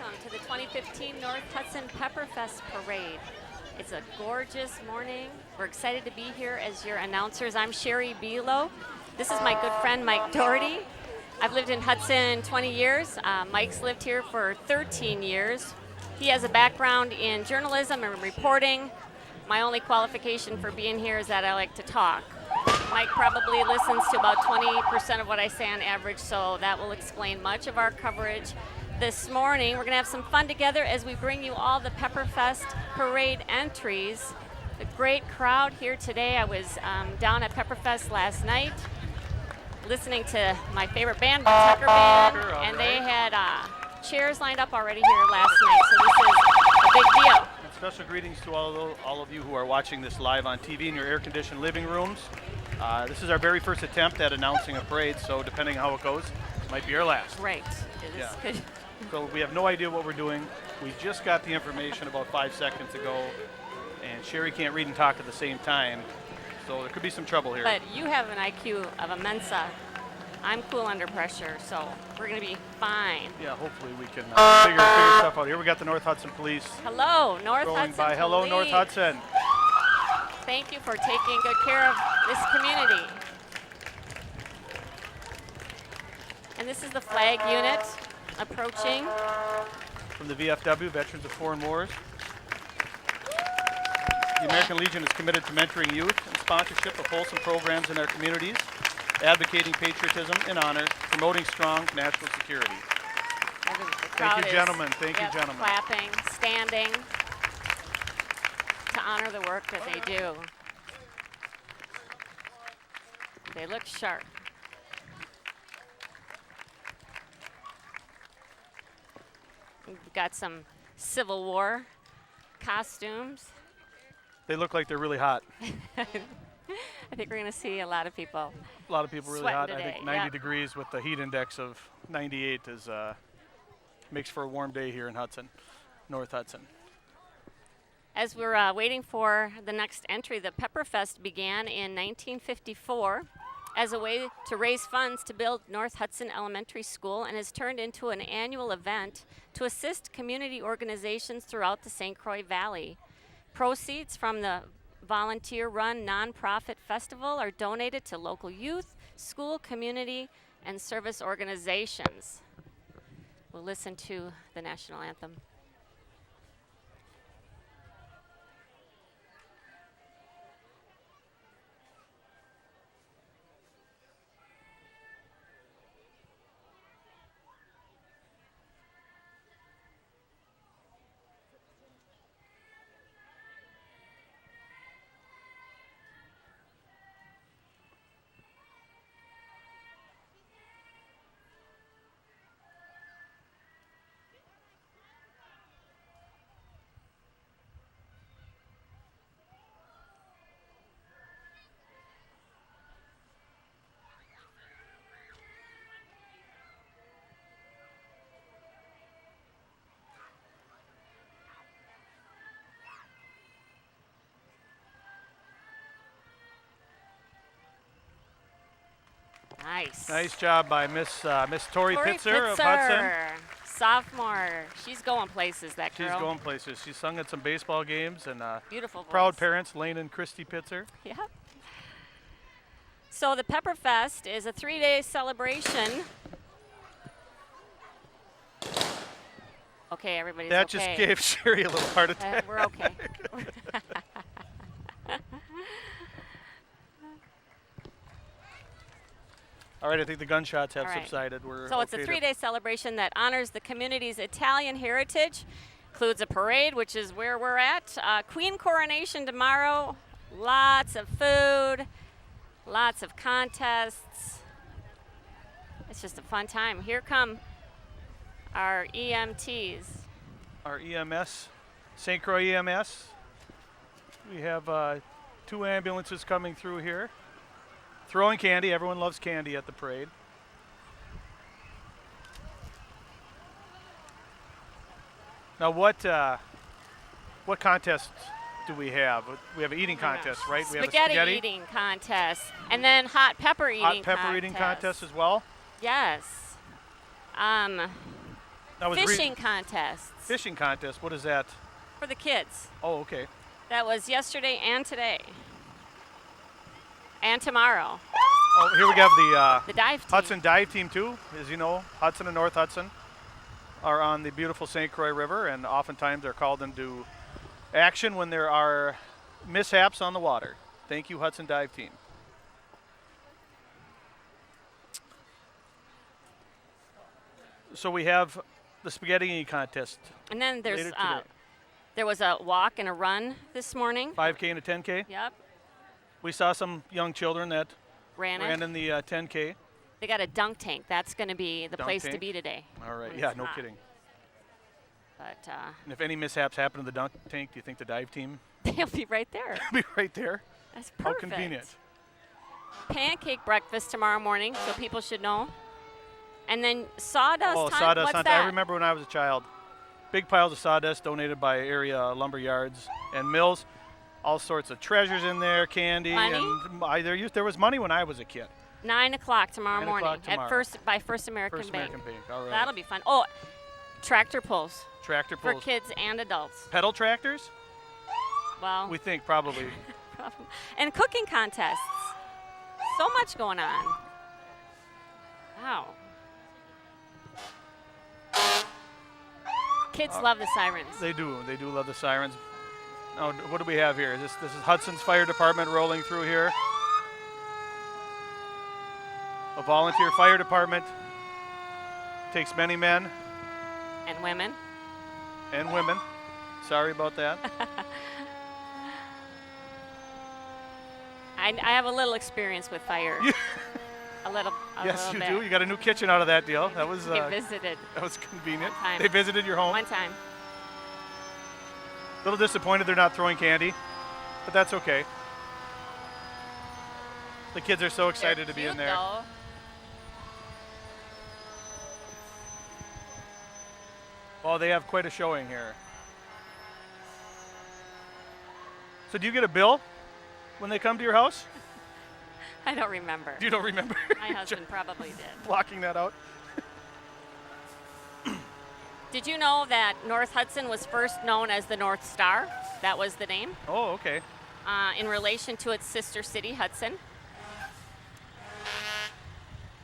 welcome to the 2015 North Hudson Pepperfest Parade. It's a gorgeous morning. We're excited to be here as your announcers. I'm Sherry Willow. This is my good friend Mike Doherty. I've lived in Hudson 20 years. Mike's lived here for 13 years. He has a background in journalism and reporting. My only qualification for being here is that I like to talk. Mike probably listens to about 20% of what I say on average, so that will explain much of our coverage this morning. We're going to have some fun together as we bring you all the Pepperfest parade entries. A great crowd here today. I was down at Pepperfest last night listening to my favorite band, the Tucker Band, and they had chairs lined up already here last night, so this is a big deal. And special greetings to all of you who are watching this live on TV in your air-conditioned living rooms. This is our very first attempt at announcing a parade, so depending on how it goes, it might be our last. Right. It is good. So we have no idea what we're doing. We just got the information about 5 seconds ago, and Sherry can't read and talk at the same time, so there could be some trouble here. But you have an IQ of a Mensa. I'm cool under pressure, so we're going to be fine. Yeah, hopefully we can figure stuff out. Here we got the North Hudson Police. Hello, North Hudson by. Hello, Police. North Hudson. Thank you for taking good care of this community. And this is the flag unit approaching. From the VFW, Veterans of Foreign Wars. The American Legion is committed to mentoring youth and sponsorship of wholesome programs in our communities, advocating patriotism and honor, promoting strong national security. Thank you, gentlemen. Thank you, gentlemen. Clapping, standing to honor the work that they do. They look sharp. We've got some Civil War costumes. They look like they're really hot. I think we're going to see a lot of people. A lot of people really hot. Today. I think 90 degrees with the heat index of 98 is makes for a warm day here in Hudson, North Hudson. As we're waiting for the next entry, the Pepperfest began in 1954 as a way to raise funds to build North Hudson Elementary School and has turned into an annual event to assist community organizations throughout the St. Croix Valley. Proceeds from the volunteer-run nonprofit festival are donated to local youth, school, community, and service organizations. We'll listen to the national anthem. Nice. Nice job by Miss Tori Pitzer of Hudson. Sophomore. She's going places, that girl. She's going places. She sung at some baseball games, and beautiful voice. Proud parents, Lane and Christy Pitzer. Yep. So the Pepperfest is a 3-day celebration. Okay, everybody's that okay. Just gave Sherry a little heart attack. We're okay. All right, I think the gunshots have subsided. So it's a 3-day celebration that honors the community's Italian heritage. Includes a parade, which is where we're at. Queen coronation tomorrow. Lots of food. Lots of contests. It's just a fun time. Here come our EMTs. Our EMS, St. Croix EMS. We have 2 ambulances coming through here. Throwing candy. Everyone loves candy at the parade. Now, what contests do we have? We have an eating contest, right? We have a spaghetti eating contest, and then hot pepper eating contest. Hot pepper eating contest as well? Yes. That was fishing contests fishing contest. What is that? for the kids. Oh, okay. That was yesterday and today. And tomorrow. Oh, here we have The dive team. Hudson dive team too. As you know, Hudson and North Hudson are on the beautiful St. Croix River, and oftentimes they're called into action when there are mishaps on the water. Thank you, Hudson dive team. So we have the spaghetti contest. And then later there's today. there was a walk and a run this morning. 5K and a 10K. Yep. We saw some young children that Ran ran it. in the 10K. They got a dunk tank. That's going to be the Dunk place to tank? be today. All right. when Yeah, it's no hot. kidding. But And if any mishaps happen to the dunk tank, do you think the dive team they'll be right there. will be right there? That's How perfect. convenient. Pancake breakfast tomorrow morning, so people should know. And then sawdust Oh, hunt. sawdust What's hunt. that? I remember when I was a child. Big piles of sawdust donated by area lumber yards and mills. All sorts of treasures in there, candy. Money? And there was money when I was a kid. 9 o'clock tomorrow 9 morning o'clock tomorrow. by First American First Bank. American Bank. All right. That'll be fun. Oh, tractor pulls Tractor for pulls. kids and adults. Pedal tractors? Well, We think probably. and cooking contests. So much going on. Wow. Kids love the sirens. They do. They do love the sirens. Oh, what do we have here? This is Hudson's Fire Department rolling through here. A volunteer fire department takes many men And women. and women. Sorry about that. I have a little experience with fire. You- A little yes, little you bit. do. You got a new kitchen out of that deal. That was They visited that was convenient. One time. They visited your home. one time. A little disappointed they're not throwing candy, but that's okay. The kids are so excited to be in Cute, there. though. Oh, they have quite a showing here. So do you get a bill when they come to your house? I don't remember. You don't remember? My husband probably did. Blocking that out. Did you know that North Hudson was first known as the North Star? That was the name Oh, okay. in relation to its sister city, Hudson.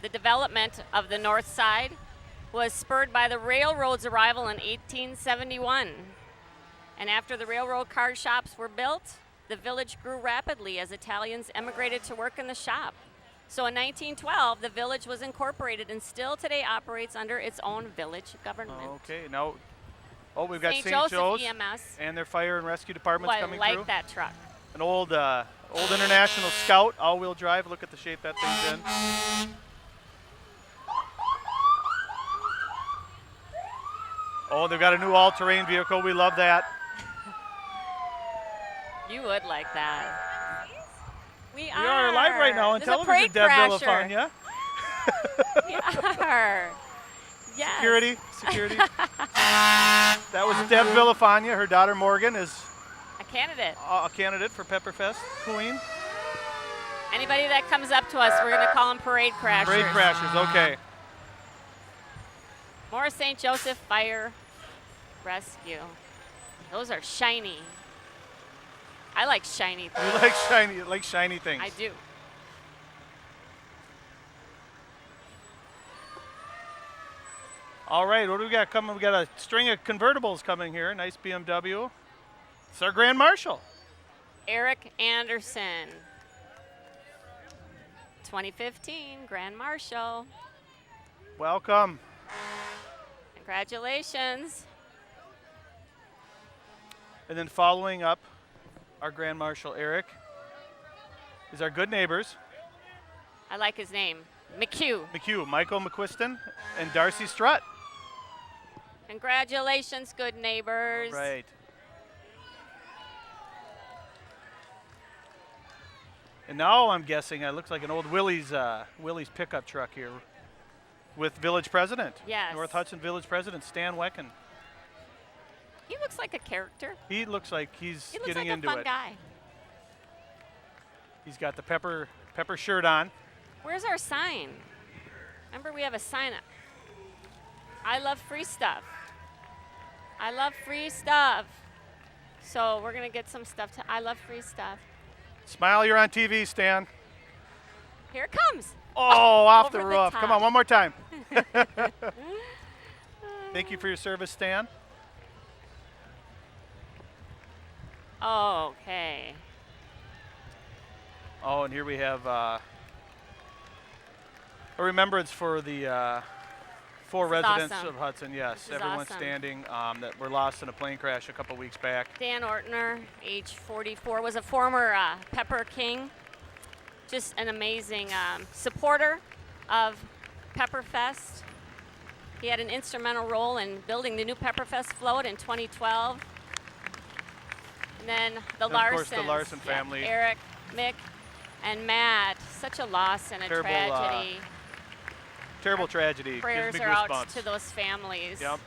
The development of the north side was spurred by the railroad's arrival in 1871. And after the railroad car shops were built, the village grew rapidly as Italians emigrated to work in the shop. So in 1912, the village was incorporated and still today operates under its own village government. Okay. Now, we've got St. Joseph Joe's EMS. and their fire and rescue departments Oh, I coming like through. that truck. An old International Scout, all-wheel drive. Look at the shape that thing's in. Oh, they've got a new all-terrain vehicle. We love that. You would like that. We We are live right now on There's a television, parade Deb crasher. Villafania. We are. Yes. Security. That was Deb Villafania. Her daughter Morgan is A candidate. a candidate for Pepperfest Queen. Anybody that comes up to us, we're going to call them parade crashers. Parade crashers, okay. More St. Joseph Fire Rescue. Those are shiny. I like shiny You things. like shiny things. I do. All right, what do we got coming? We got a string of convertibles coming here. Nice BMW. It's our Grand Marshal. Eric Andersen. 2015 Grand Marshal. Welcome. Congratulations. And then following up our Grand Marshal Eric is our good neighbors, I like his name. McHugh. Michael McQuiston and Darcy Strutt. Congratulations, good neighbors. Right. And now I'm guessing it looks like an old Willie's pickup truck here with Village President. Yes. North Hudson Village President Stan Wecken. He looks like a character. He looks like he's He looks getting like into a fun it. guy. He's got the pepper shirt on. Where's our sign? Remember, we have a sign up. I love free stuff. I love free stuff. So we're going to get some stuff. I love free stuff. Smile, you're on TV, Stan. Here it comes. Oh, off the Over roof. top. Come on, one more time. Thank you for your service, Stan. Okay. Oh, and here we have a remembrance for the 4 residents awesome. of Hudson. Yes, This is everyone awesome. standing that were lost in a plane crash a couple weeks back. Dan Ortner, age 44, was a former Pepper King. Just an amazing supporter of Pepperfest. He had an instrumental role in building the new Pepperfest float in 2012. And then the And Larsons. of course, the Larson family. Eric, Mick, and Matt. Such a loss and a Terrible, tragedy. Terrible tragedy. Prayers Gives me are out goosebumps. to those families. Yep.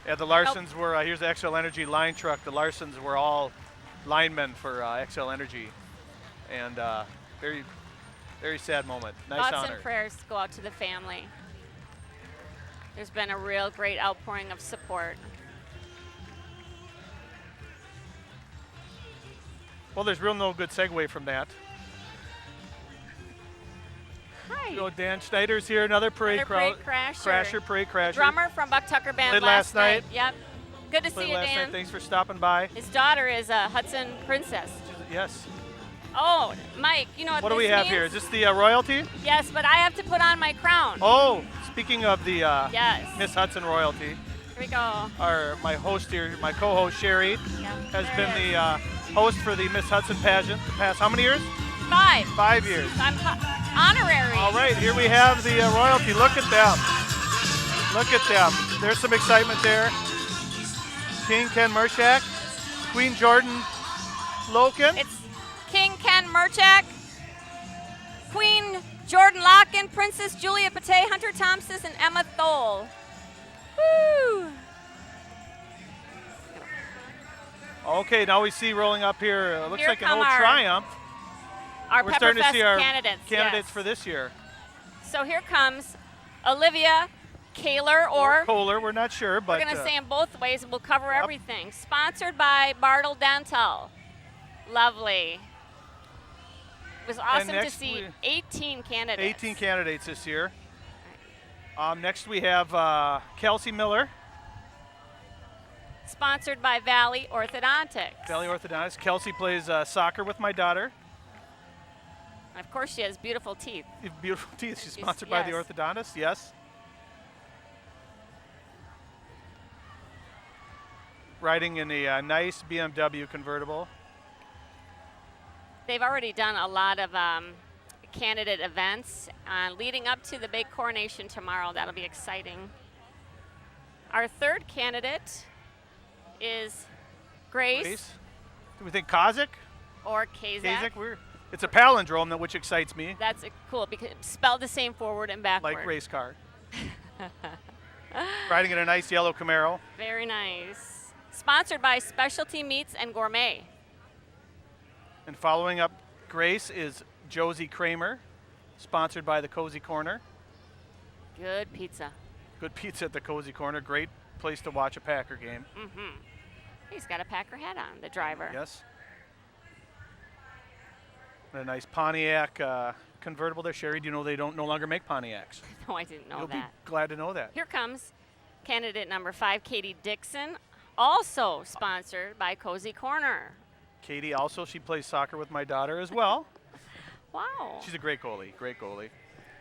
Yeah, the Larsons were, here's the XL Energy line truck. The Larsons were all linemen for XL Energy. And very, very sad moment. Nice Thoughts honor. and prayers go out to the family. There's been a real great outpouring of support. Well, there's real no good segue from that. Hi. So Dan Schneider's here, another parade Another parade crasher. Parade crasher. Drummer from Buck Tucker Band Played last night. Yep. Good to Played see you, last Dan. night. Thanks for stopping by. His daughter is a Hudson Princess. Yes. Oh, Mike, you know what What do this we have means? here? Is this the royalty? Yes, but I have to put on my crown. Oh, speaking of the Yes. Miss Hudson royalty, Here we go. my host here, my co-host Sherry, Yep. has There been it is. the host for the Miss Hudson pageant the past how many years? 5. 5 years. I'm honorary. All right, here we have the royalty. Look at them. Look at them. There's some excitement there. King Ken Mershak, Queen Jordan Loken. It's King Ken Merchak, Queen Jordan Locken, Princess Julia Pate, Hunter Thompson, and Emma Thole. Woo! Okay, now we see rolling up here, looks Here like an come old our- Triumph. Our We're starting to Pepperfest see our candidates. candidates yes. for this year. So here comes Olivia Kaler, or Kohler, we're not sure, but we're going to say them both ways and we'll cover everything. Sponsored by Bartle Dental. Lovely. It was awesome to next see we- 18 candidates. 18 candidates this year. Next we have Kelsey Miller, Sponsored by Valley Orthodontics. Valley Orthodontist. Kelsey plays soccer with my daughter. And of course, she has beautiful teeth. Beautiful teeth. She's sponsored by the yes. orthodontist, yes. Riding in a nice BMW convertible. They've already done a lot of candidate events leading up to the big coronation tomorrow. That'll be exciting. Our third candidate is Grace, Do we think Kazakh? or Kazak. It's a palindrome, which excites me, That's cool because it's spelled the same forward and backward. like race car. Riding in a nice yellow Camaro. Very nice. Sponsored by Specialty Meats and Gourmet. And following up Grace is Josie Kramer, sponsored by the Cozy Corner. Good pizza. Good pizza at the Cozy Corner. Great place to watch a Packer game. Mm-hmm. He's got a Packer hat on, the driver. Yes. And a nice Pontiac convertible there. Sherry, do you know they don't no longer make Pontiacs? No, I didn't know You'll that. be glad to know that. Here comes candidate number 5, Katie Dixon, also sponsored by Cozy Corner. Katie also, she plays soccer with my daughter as well. Wow. She's a great goalie.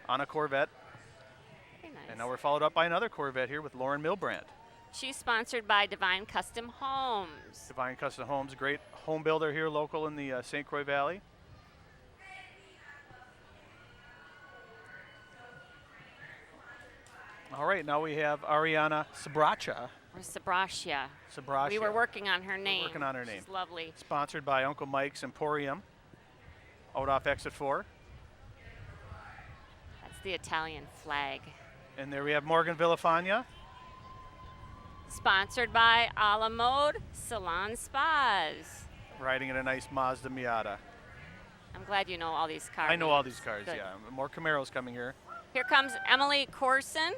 On a Corvette. Very nice. And now we're followed up by another Corvette here with Lauren Milbrand. She's sponsored by Divine Custom Homes. Divine Custom Homes, great home builder here local in the St. Croix Valley. All right, now we have Ariana Sabracha. Or Sabracia. Sabracia. We were working on her name. working on her name. She's lovely. Sponsored by Uncle Mike's Emporium, out off exit 4. That's the Italian flag. And there we have Morgan Villafania. Sponsored by A La Mode Salon Spas. Riding in a nice Mazda Miata. I'm glad you know all these cars. I know all these cars, Good. yeah. More Camaros coming here. Here comes Emily Corson.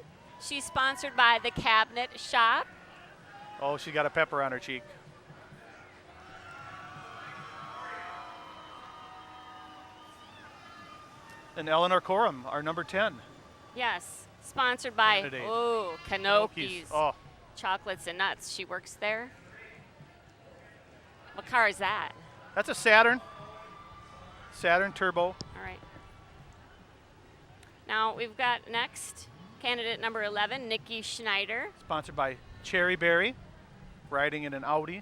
She's sponsored by the Cabinet Shop. Oh, she got a pepper on her cheek. And Eleanor Coram, our number 10. Yes, sponsored by, Candidate. oh, Cano Keys. Oh, Chocolates and nuts. She works there. What car is that? that's a Saturn. Saturn Turbo. All right. Now we've got next candidate number 11, Nikki Schneider. Sponsored by Cherry Berry. Riding in an Audi.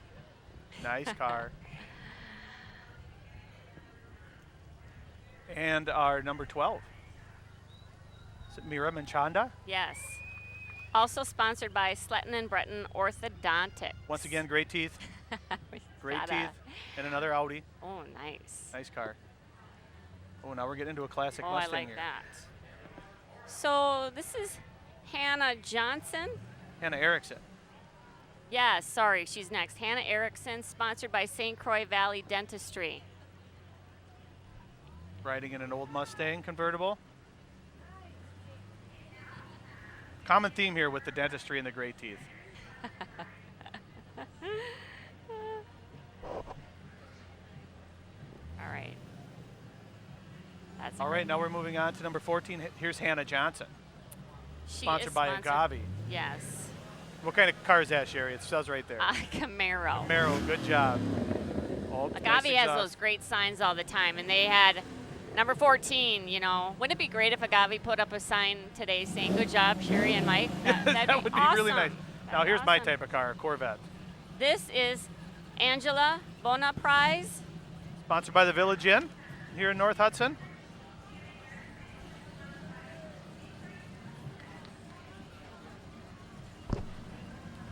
Nice car. And our number 12. Is it Mira Manchanda? Yes. Also sponsored by Sletton and Breton Orthodontics. Once again, great teeth. Great Got teeth. And another Audi. Oh, nice. Nice car. Oh, now we're getting into a classic Oh, Mustang I like here. that. So this is Hannah Johnson. Hannah Erickson. Yeah, sorry, she's next. Hannah Erickson, sponsored by St. Croix Valley Dentistry. Riding in an old Mustang convertible. Common theme here with the dentistry and the great teeth. All right. That's All her. right, now we're moving on to number 14. Here's Hannah Johnson, She sponsored is by sponsored- Agave. Yes. What kind of car is that, Sherry? It says right there. Camaro. Camaro, good job. Oh, Agave nice has exhaust. those great signs all the time, and they had number 14, you know. Wouldn't it be great if Agave put up a sign today saying, good job, Sherry and Mike? That'd That would be awesome. really nice. Now That'd be here's my awesome. type of car, a Corvette. This is Angela Bonaprize. Sponsored by the Village Inn here in North Hudson.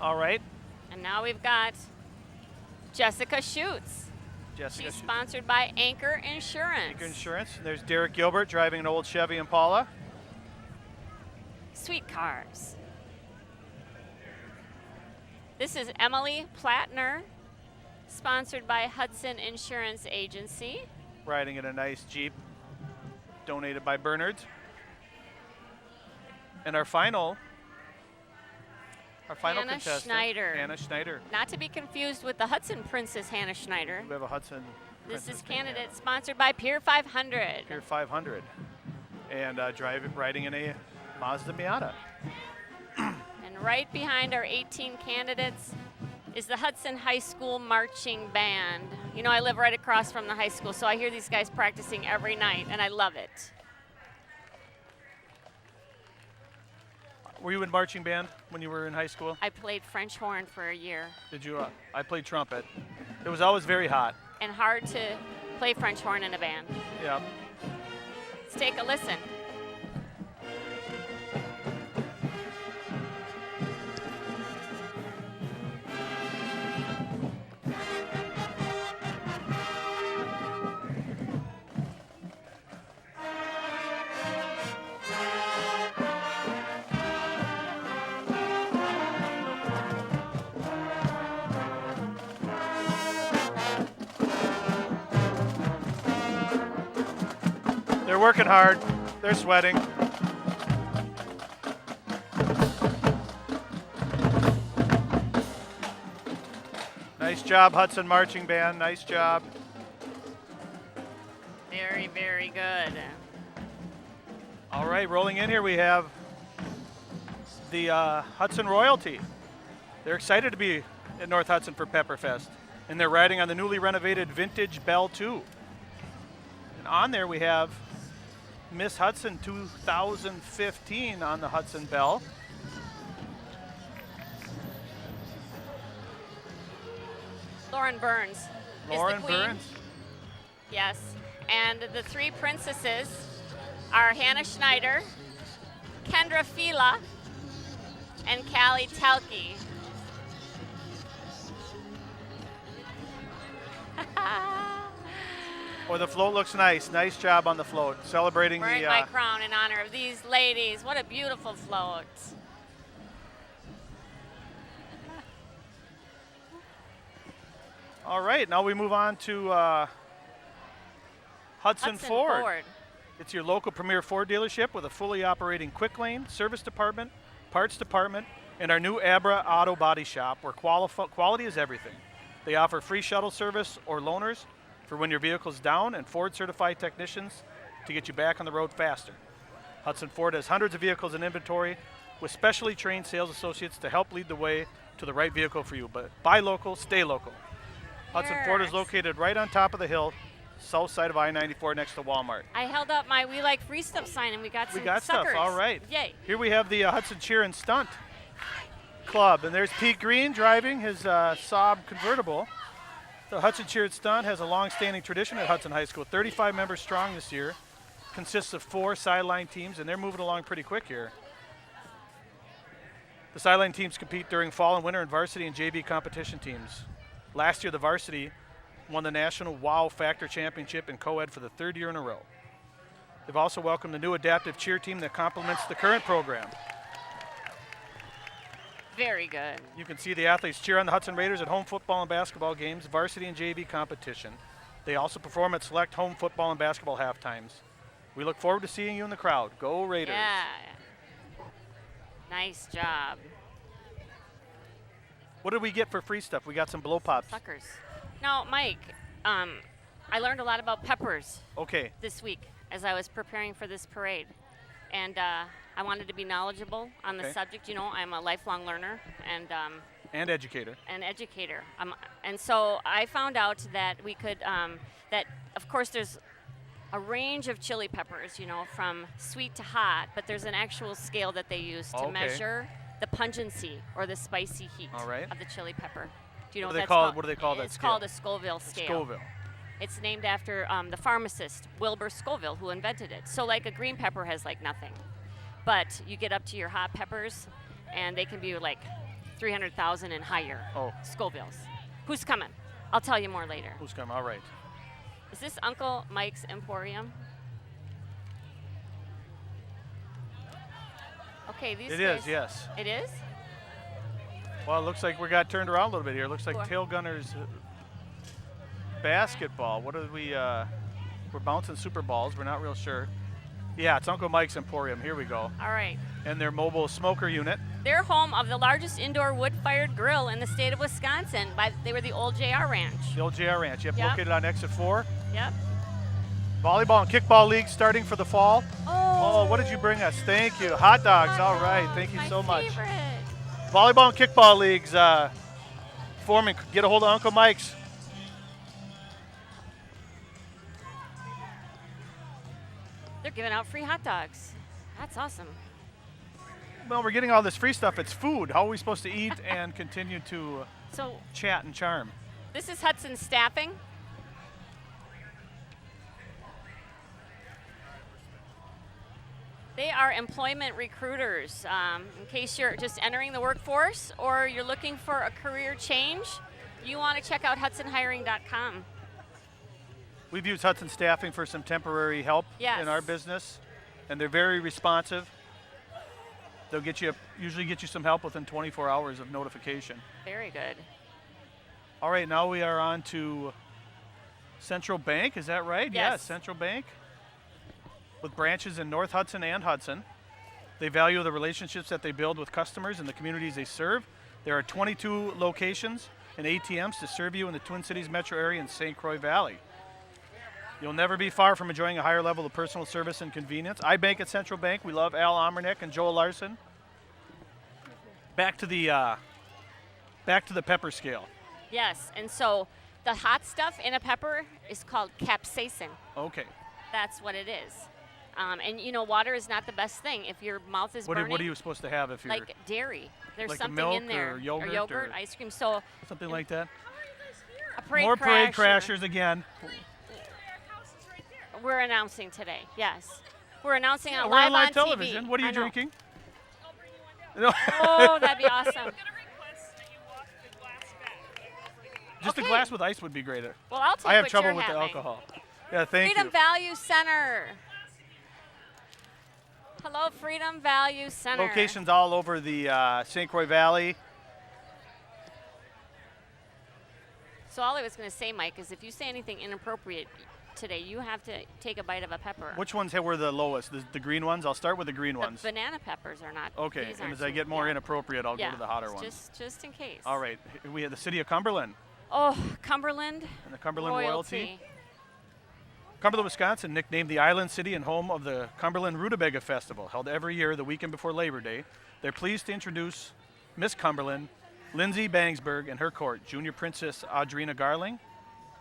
All right, And now we've got Jessica Schutz. Jessica. She's sponsored by Anchor Insurance. Anchor Insurance. There's Derek Gilbert driving an old Chevy Impala. Sweet cars. This is Emily Plattner, sponsored by Hudson Insurance Agency. Riding in a nice Jeep donated by Bernard's. And our final Hannah contestant, Schneider. Hannah Schneider. Not to be confused with the Hudson Princess Hannah Schneider. We have a Hudson. This Princess is named candidate sponsored by Pier 500. Pier 500. And riding in a Mazda Miata. And right behind our 18 candidates is the Hudson High School Marching Band. You know, I live right across from the high school, so I hear these guys practicing every night, and I love it. Were you in marching band when you were in high school? I played French horn for a year, Did you? I played trumpet. It was always very hot. and hard to play French horn in a band. Yeah. Let's take a listen. They're working hard. They're sweating. Nice job, Hudson Marching Band. Nice job. Very, very good. All right, rolling in here we have the Hudson Royalty. They're excited to be at North Hudson for Pepperfest, and they're riding on the newly renovated vintage Bell 2. And on there we have Miss Hudson 2015 on the Hudson Bell. Lauren Burns Lauren is the queen. Burns. Yes. And the three princesses are Hannah Schneider, Kendra Fila, and Callie Telke. Well, the float looks nice. Nice job on the float. Celebrating Wearing the my crown in honor of these ladies. What a beautiful float. All right, now we move on to Hudson Ford. It's your local premier Ford dealership with a fully operating quick lane, service department, parts department, and our new Abra Auto Body Shop, where quality is everything. They offer free shuttle service or loaners for when your vehicle's down, and Ford-certified technicians to get you back on the road faster. Hudson Ford has hundreds of vehicles in inventory with specially trained sales associates to help lead the way to the right vehicle for you. But buy local, stay local. Hudson Ford is located right on top of the hill, south side of I-94 next to Walmart. I held up my We Like Free Stuff sign and we got some stuff, suckers. all right. Yay. Here we have the Hudson Cheer and Stunt Club, and there's Pete Green driving his Saab convertible. The Hudson Cheer and Stunt has a long-standing tradition at Hudson High School, 35 members strong this year, consists of 4 sideline teams, and they're moving along pretty quick here. The sideline teams compete during fall and winter in varsity and JV competition teams. Last year, the varsity won the National Wow Factor Championship in co-ed for the 3rd year in a row. They've also welcomed a new adaptive cheer team that complements the current program. Very good. You can see the athletes cheer on the Hudson Raiders at home football and basketball games, varsity and JV competition. They also perform at select home football and basketball halftimes. We look forward to seeing you in the crowd. Go Raiders. Yeah. Nice job. What did we get for free stuff? We got some blow pops. Suckers. Now, Mike, I learned a lot about peppers this week as I was preparing for this parade. And I wanted to be knowledgeable on the subject. You know, I'm a lifelong learner and educator. And so I found out that we could, that of course there's a range of chili peppers, you know, from sweet to hot, but there's an actual scale that they use to measure the pungency or the spicy heat of the chili pepper. Do you know what that's called? What do they call that It's scale? called a Scoville scale. Scoville. It's named after the pharmacist, Wilbur Scoville, who invented it. So like a green pepper has like nothing. But you get up to your hot peppers, and they can be like 300,000 and higher Scovilles. Who's coming? I'll tell you more later. Who's coming? All right. Is this Uncle Mike's Emporium? Okay, these It guys, is, yes. It is? Well, it looks like we got turned around a little bit here. It looks like Tail Gunners basketball. What are we, we're bouncing super balls. We're not real sure. Yeah, it's Uncle Mike's Emporium. Here we go. All right. And their mobile smoker unit. They're home of the largest indoor wood-fired grill in the state of Wisconsin. They were the old JR Ranch. The old JR Ranch. Yep, located on exit 4. Yep. Volleyball and kickball league starting for the fall. Oh, what did you bring us? Thank you. Hot dogs. All right. Thank you so much. Favorite. Volleyball and kickball leagues forming. Get a hold of Uncle Mike's. They're giving out free hot dogs. That's awesome. Well, we're getting all this free stuff. It's food. How are we supposed to eat and continue to chat and charm? This is Hudson Staffing. They are employment recruiters. In case you're just entering the workforce or you're looking for a career change, you want to check out hudsonhiring.com. We've used Hudson Staffing for some temporary help in our business, and they're very responsive. They'll usually get you some help within 24 hours of notification. Very good. All right, now we are on to Central Bank. Is that right? Yes. Central Bank, with branches in North Hudson and Hudson. They value the relationships that they build with customers and the communities they serve. There are 22 locations and ATMs to serve you in the Twin Cities metro area and St. Croix Valley. You'll never be far from enjoying a higher level of personal service and convenience. I bank at Central Bank. We love Al Omernick and Joel Larson. Back to the pepper scale. Yes, and so the hot stuff in a pepper is called capsaicin. Okay. That's what it is. And you know, water is not the best thing if your mouth is burning. What are you supposed to have if you're like dairy? There's like something milk in there, or yogurt, ice cream. So something like that. A parade More parade crasher. crashers again. We're announcing today. Yes, we're announcing we're live on live TV. television. What are you drinking? I'll bring you one down. Oh, that'd be awesome. I'm gonna request that you walk the glass back. Just a glass with ice would be great. Well, I'll take I have what trouble you're with the having. alcohol. Yeah, thank Freedom you. Value Center. Hello, Freedom Value Center. Locations all over the St. Croix Valley. So all I was going to say, Mike, is if you say anything inappropriate, today. You have to take a bite of a pepper. Which ones were the lowest? The green ones? I'll start with the green The ones. banana peppers are not. Okay, these and aren't as I too- get more yeah. inappropriate, I'll Yeah, go to the hotter ones. just in case. All right, we have the city of Cumberland Oh, Cumberland. and the Cumberland royalty. Cumberland, Wisconsin, nicknamed the Island City and home of the Cumberland Rutabaga Festival, held every year the weekend before Labor Day. They're pleased to introduce Miss Cumberland, Lindsay Bangsberg, and her court, Junior Princess Audrina Garling,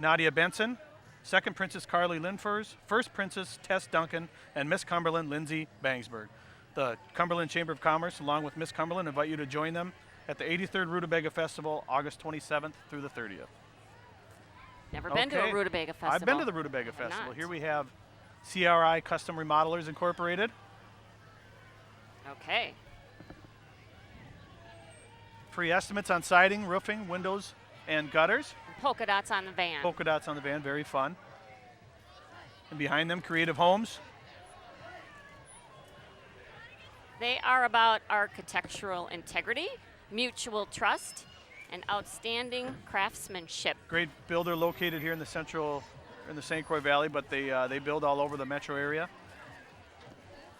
Nadia Benson, Second Princess Carly Linfors, First Princess Tess Duncan, and Miss Cumberland Lindsay Bangsberg. The Cumberland Chamber of Commerce, along with Miss Cumberland, invite you to join them at the 83rd Rutabaga Festival, August 27th through the 30th. Never been to a Rutabaga Festival. I've been to the Rutabaga I've Festival. not. Here we have CRI Custom Remodelers Incorporated. Okay. Free estimates on siding, roofing, windows, and gutters. Polka dots on the van. Polka dots on the van, very fun. And behind them, Creative Homes. They are about architectural integrity, mutual trust, and outstanding craftsmanship. Great builder located here in the St. Croix Valley, but they build all over the metro area.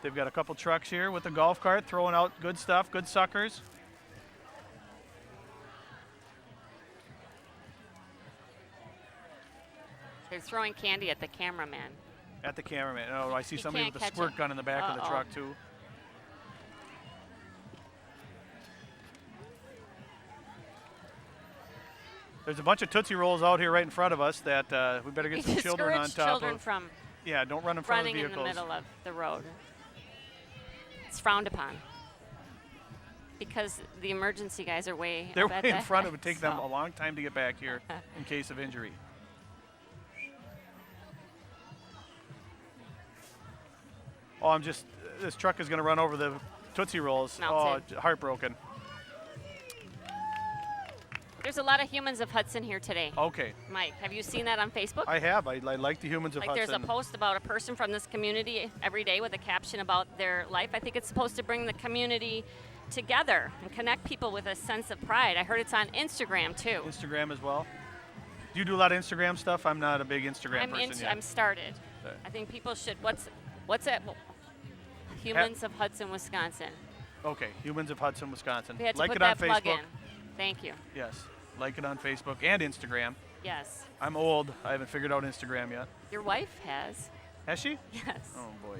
They've got a couple trucks here with the golf cart throwing out good stuff, good suckers. They're throwing candy at the cameraman. At the cameraman. Oh, I see He somebody can't with a catch squirt it. gun in the back of the Uh-oh. truck, too. There's a bunch of Tootsie Rolls out here right in front of us that we better get some children on Discourage top children of. from Yeah, don't run in front of running the in the vehicles. middle of the road. It's frowned upon. Because the emergency guys are way They're up at way in the front. It head, would take them so- a long time to get back here in case of injury. Oh, this truck is going to run over the Tootsie Rolls. Melted. Oh, heartbroken. There's a lot of humans of Hudson here today. Okay, Mike, have you seen that on Facebook? I have. I like the humans of Like Hudson. there's a post about a person from this community every day with a caption about their life. I think it's supposed to bring the community together and connect people with a sense of pride. I heard it's on Instagram too. Instagram as well. Do you do a lot of Instagram stuff? I'm not a big Instagram I'm person yet. I'm started. Okay. I think people should. What's it? Humans of Hudson, Wisconsin. Okay, Humans of Hudson, Wisconsin. We had to Like put it on that plug Facebook. in. Thank you. Yes, like it on Facebook and Instagram. Yes. I'm old. I haven't figured out Instagram yet. Your wife has. Has she? Yes. Oh boy.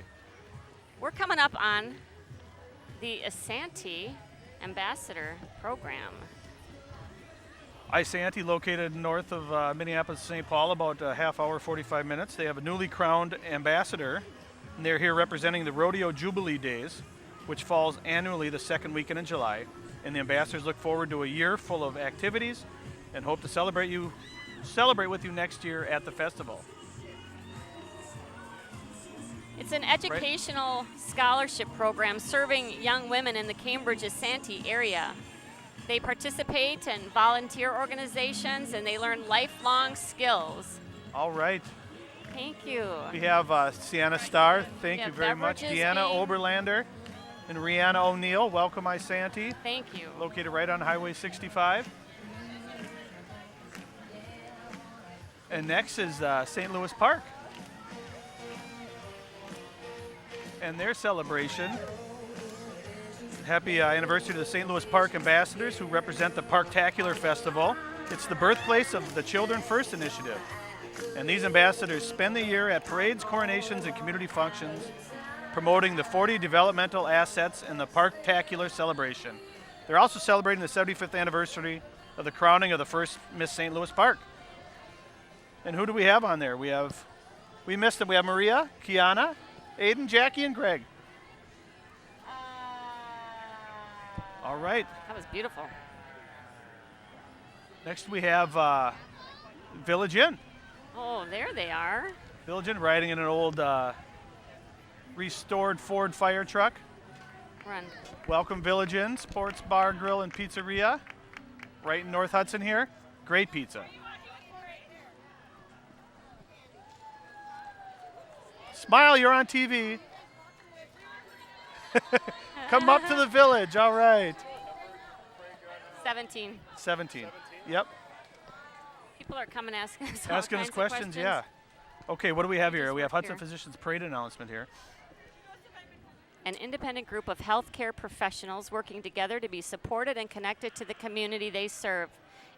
We're coming up on the Asante Ambassador program. Asante, located north of Minneapolis, St. Paul, about a half hour, 45 minutes. They have a newly crowned ambassador, and they're here representing the Rodeo Jubilee Days, which falls annually the second weekend in July. And the ambassadors look forward to a year full of activities and hope to celebrate with you next year at the festival. It's an educational scholarship program serving young women in the Cambridge Asante area. They participate in volunteer organizations and they learn lifelong skills. All right. Thank you. We have Sienna Starr. Thank We you have very much. beverages Deanna being- Oberlander and Rihanna O'Neill. Welcome, Asante. Thank you. Located right on Highway 65. And next is St. Louis Park. And their celebration. Happy anniversary to the St. Louis Park Ambassadors who represent the Parktacular Festival. It's the birthplace of the Children First Initiative. And these ambassadors spend the year at parades, coronations, and community functions promoting the 40 developmental assets in the Parktacular celebration. They're also celebrating the 75th anniversary of the crowning of the first Miss St. Louis Park. And who do we have on there? We missed them. We have Maria, Kiana, Aiden, Jackie, and Greg. All right. That was beautiful. Next we have Village Inn. Oh, there they are. Village Inn riding in an old restored Ford fire truck. Run. Welcome Village Inn, sports bar, grill, and pizzeria. Right in North Hudson here. Great pizza. Smile, you're on TV. Come up to the village, all right. 17. 17, yep. People are coming asking us all Asking us kinds of questions, yeah. Okay, what do we have here? just We have work Hudson here. Physicians Parade announcement here. An independent group of healthcare professionals working together to be supported and connected to the community they serve.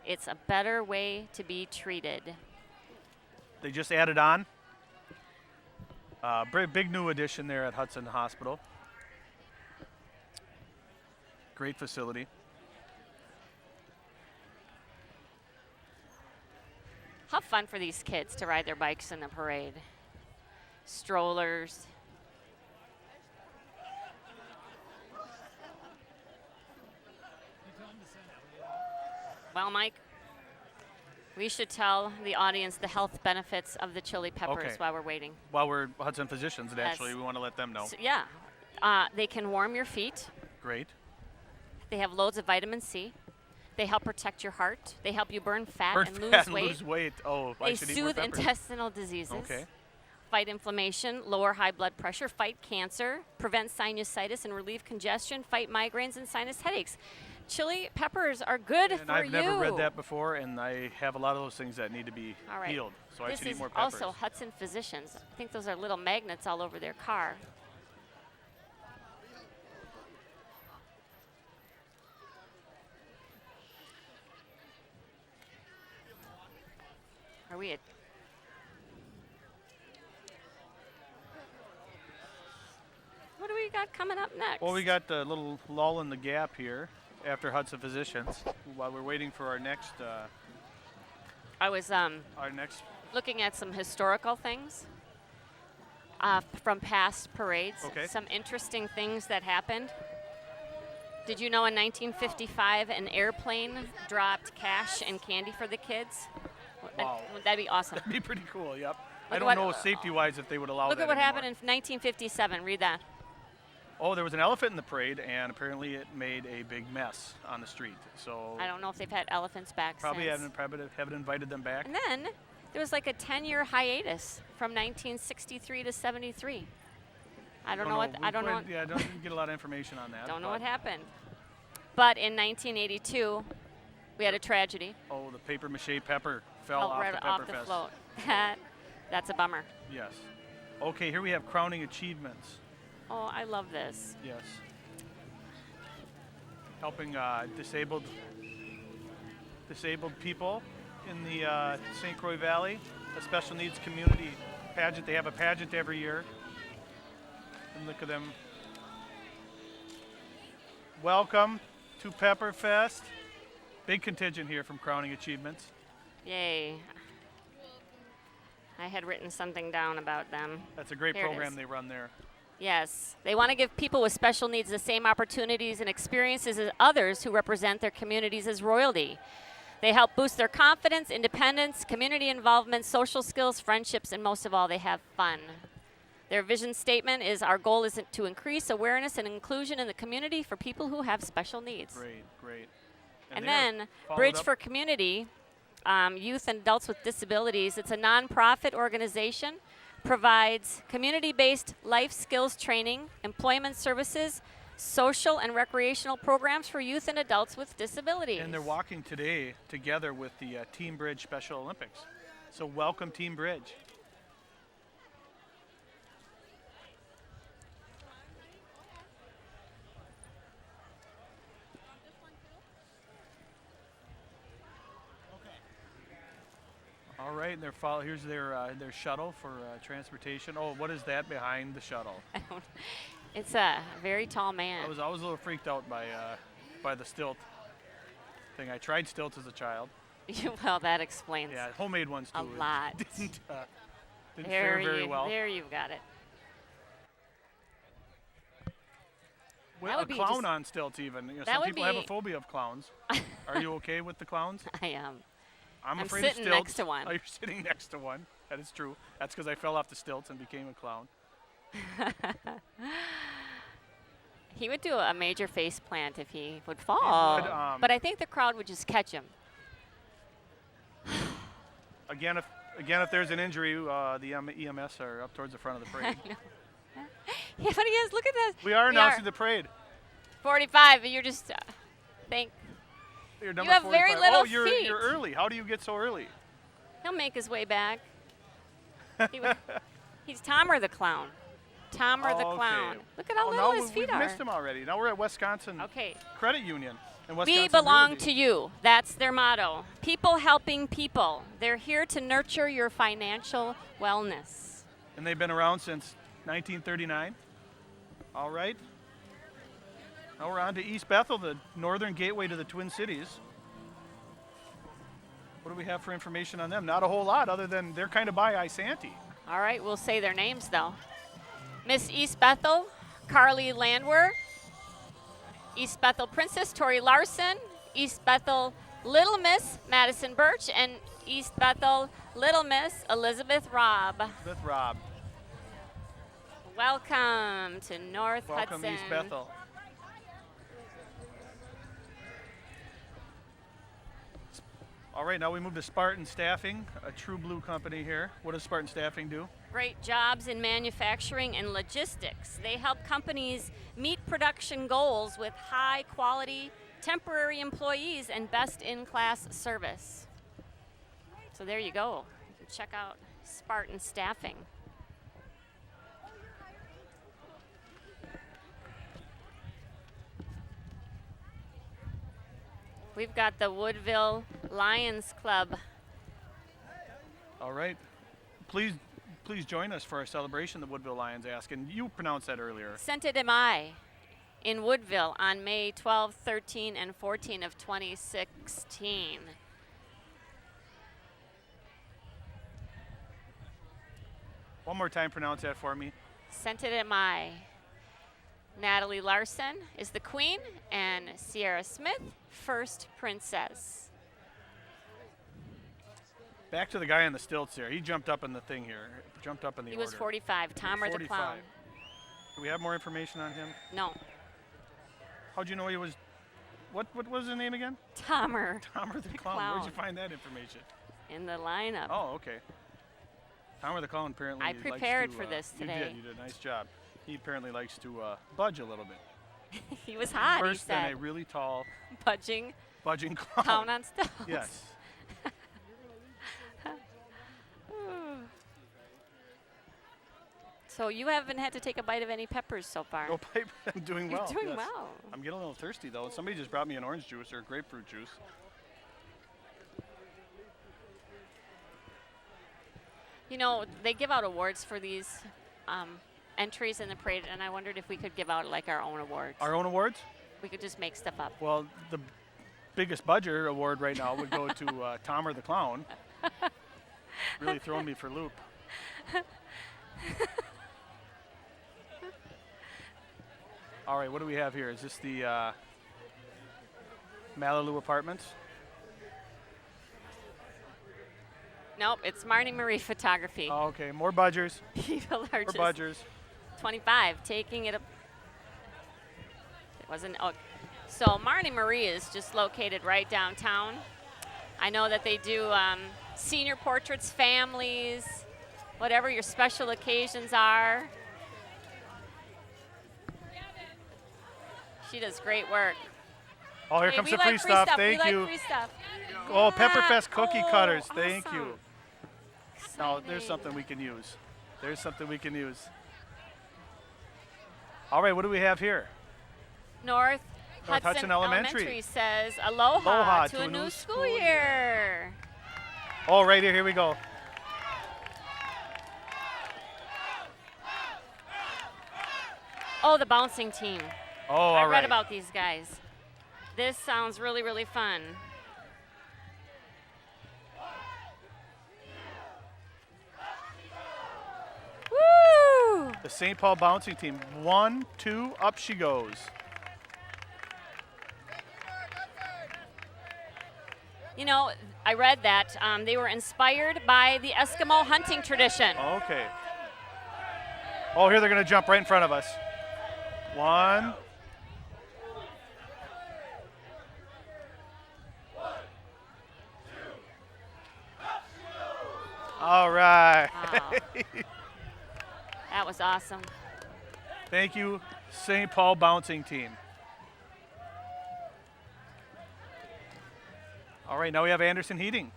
It's a better way to be treated. They just added on. Big new addition there at Hudson Hospital. Great facility. How fun for these kids to ride their bikes in the parade. Strollers. Well, Mike, we should tell the audience the health benefits of the chili peppers Okay. while we're waiting. While we're Hudson Physicians, naturally, Yes. we want to let them know. So, yeah. They can warm your feet. Great. They have loads of vitamin C. They help protect your heart. They help you burn fat Burn and fat lose and weight. lose weight. Oh, I They should eat more soothe peppers. intestinal diseases. Okay. Fight inflammation, lower high blood pressure, fight cancer, prevent sinusitis and relieve congestion, fight migraines and sinus headaches. Chili peppers are good And for I've you. never read that before, and I have a lot of those things that need to be All right. healed. So I This should eat is more peppers. also Hudson Physicians. I think those are little magnets all over their car. Are we at? What do we got coming up next? Well, we got a little lull in the gap here after Hudson Physicians while we're waiting for our next I was looking at some historical things from past parades. Okay. Some interesting things that happened. Did you know in 1955 an airplane dropped cash and candy for the kids? Wow. That'd be awesome. That'd be pretty cool, yep. I at don't what- know safety-wise if they would allow Look that at what anymore. happened in 1957. Read that. Oh, there was an elephant in the parade, and apparently it made a big mess on the street. So I don't know if they've had elephants back probably since. haven't invited them back. And then there was like a 10-year hiatus from 1963 to 73. I don't know what. I don't know. What, Yeah, I didn't get a lot of information on that. don't know but- what happened. But in 1982, we had a tragedy. Oh, the paper mache pepper fell Fell off right the off Pepper the Fest. float. That's a bummer. Yes. Okay, here we have crowning achievements. Oh, I love this. Yes. Helping disabled people in the St. Croix Valley, a special needs community pageant. They have a pageant every year. And look at them. Welcome to Pepper Fest. Big contingent here from Crowning Achievements. Yay. I had written something down about them. That's a great There it program is. they run there. Yes, they want to give people with special needs the same opportunities and experiences as others who represent their communities as royalty. They help boost their confidence, independence, community involvement, social skills, friendships, and most of all, they have fun. Their vision statement is, our goal is to increase awareness and inclusion in the community for people who have special needs. Great, great. And they are then followed Bridge up- for Community, Youth and Adults with Disabilities. It's a nonprofit organization, provides community-based life skills training, employment services, social and recreational programs for youth and adults with disabilities. And they're walking today together with the Team Bridge Special Olympics. So welcome, Team Bridge. All right, and here's their shuttle for transportation. Oh, what is that behind the shuttle? It's a very tall man. I was always a little freaked out by the stilt thing. I tried stilts as a child. Well, that explains Yeah, homemade ones too. a lot. Didn't fare very you, well. There you've got it. Well, a would be clown just- on stilts even. You know, that some would people have a be- phobia of clowns. Are you okay with the clowns? I am. I'm I'm afraid sitting of stilts. next to one. Oh, you're sitting next to one. That is true. That's because I fell off the stilts and became a clown. He would do a major face plant if he would fall. But I think the crowd would just catch him. Again, if there's an injury, the EMS are up towards the front of the parade. Yeah, but he is. Look at this. We are announcing the parade. 45. You're just. Thank. You're number have very 45. little Oh, you're feet. early. How do you get so early? He'll make his way back. He's Tomer the Clown. Tomer the Oh, okay. Clown. Look at how now little his feet we've are. missed him already. Now we're at Wisconsin Okay. Credit Union. And We Wisconsin belong Realty. to you. That's their motto. People helping people. They're here to nurture your financial wellness. And they've been around since 1939. All right. Now we're on to East Bethel, the northern gateway to the Twin Cities. What do we have for information on them? Not a whole lot, other than they're kind of by Asante. All right, we'll say their names though. Miss East Bethel, Carly Landwer. East Bethel Princess, Tori Larson. East Bethel Little Miss, Madison Birch. And East Bethel Little Miss, Elizabeth Robb. With Rob. Welcome to North Welcome Hudson. East Bethel. All right, now we move to Spartan Staffing, a true blue company here. What does Spartan Staffing do? Great jobs in manufacturing and logistics. They help companies meet production goals with high quality, temporary employees and best in class service. So there you go. You can check out Spartan Staffing. We've got the Woodville Lions Club. All right. Please join us for our celebration, the Woodville Lions ask. And you pronounced that earlier. Scented Am I in Woodville on May 12, 13, and 14 of 2016. One more time, pronounce that for me. Scented Am I. Natalie Larson is the queen, and Sierra Smith, first princess. Back to the guy on the stilts here. He jumped up in the thing here. Jumped up in the He order. was 45, Tomer the 45. Clown. Do we have more information on him? No, How'd you know he was? What was his name again? Tomer Tomer the Clown. Where'd you find that information? in the lineup. Oh, okay. Tomer the Clown apparently I likes prepared to, for this You today. did. You did a nice job. He apparently likes to budge a little bit. He was hot, Worse he than a said. really tall, Budging budging clown. Clown on stilts. Yes. So you haven't had to take a bite of any peppers so far. No pipe. I'm doing You're well. doing yes. well. I'm getting a little thirsty though. Somebody just brought me an orange juice or grapefruit juice. You know, they give out awards for these entries in the parade, and I wondered if we could give out like our own awards. Our own awards? We could just make stuff up. Well, the biggest budger award right now would go to Tomer the Clown. Really throwing me for a loop. All right, what do we have here? Is this the Malaloo Apartments? Nope, it's Marnie Marie Photography. Oh, okay, more budgers. People are More just budgers. 25, taking it up. It wasn't. Oh. So Marnie Marie is just located right downtown. I know that they do senior portraits, families, whatever your special occasions are. She does great work. Oh, here Hey, comes we the like free stuff. We Thank you. like free stuff. Oh, Yeah. Pepperfest cookie Oh, cutters. Thank awesome. you. Now, there's Exciting. something we can use. There's something we can use. All right, what do we have here? North Hudson Hudson Elementary. Elementary says aloha, Aloha to a new school year. Oh, right here. Here we go. Oh, the bouncing team. Oh, I all read right. about these guys. This sounds really, really fun. Woo! The St. Paul bouncing team. 1, 2, up she goes. You know, I read that they were inspired by the Eskimo hunting tradition. Okay. Oh, here they're going to jump right in front of us. 1. All right. Wow. That was awesome. Thank you, St. Paul bouncing team. All right, now we have Andersen Heating,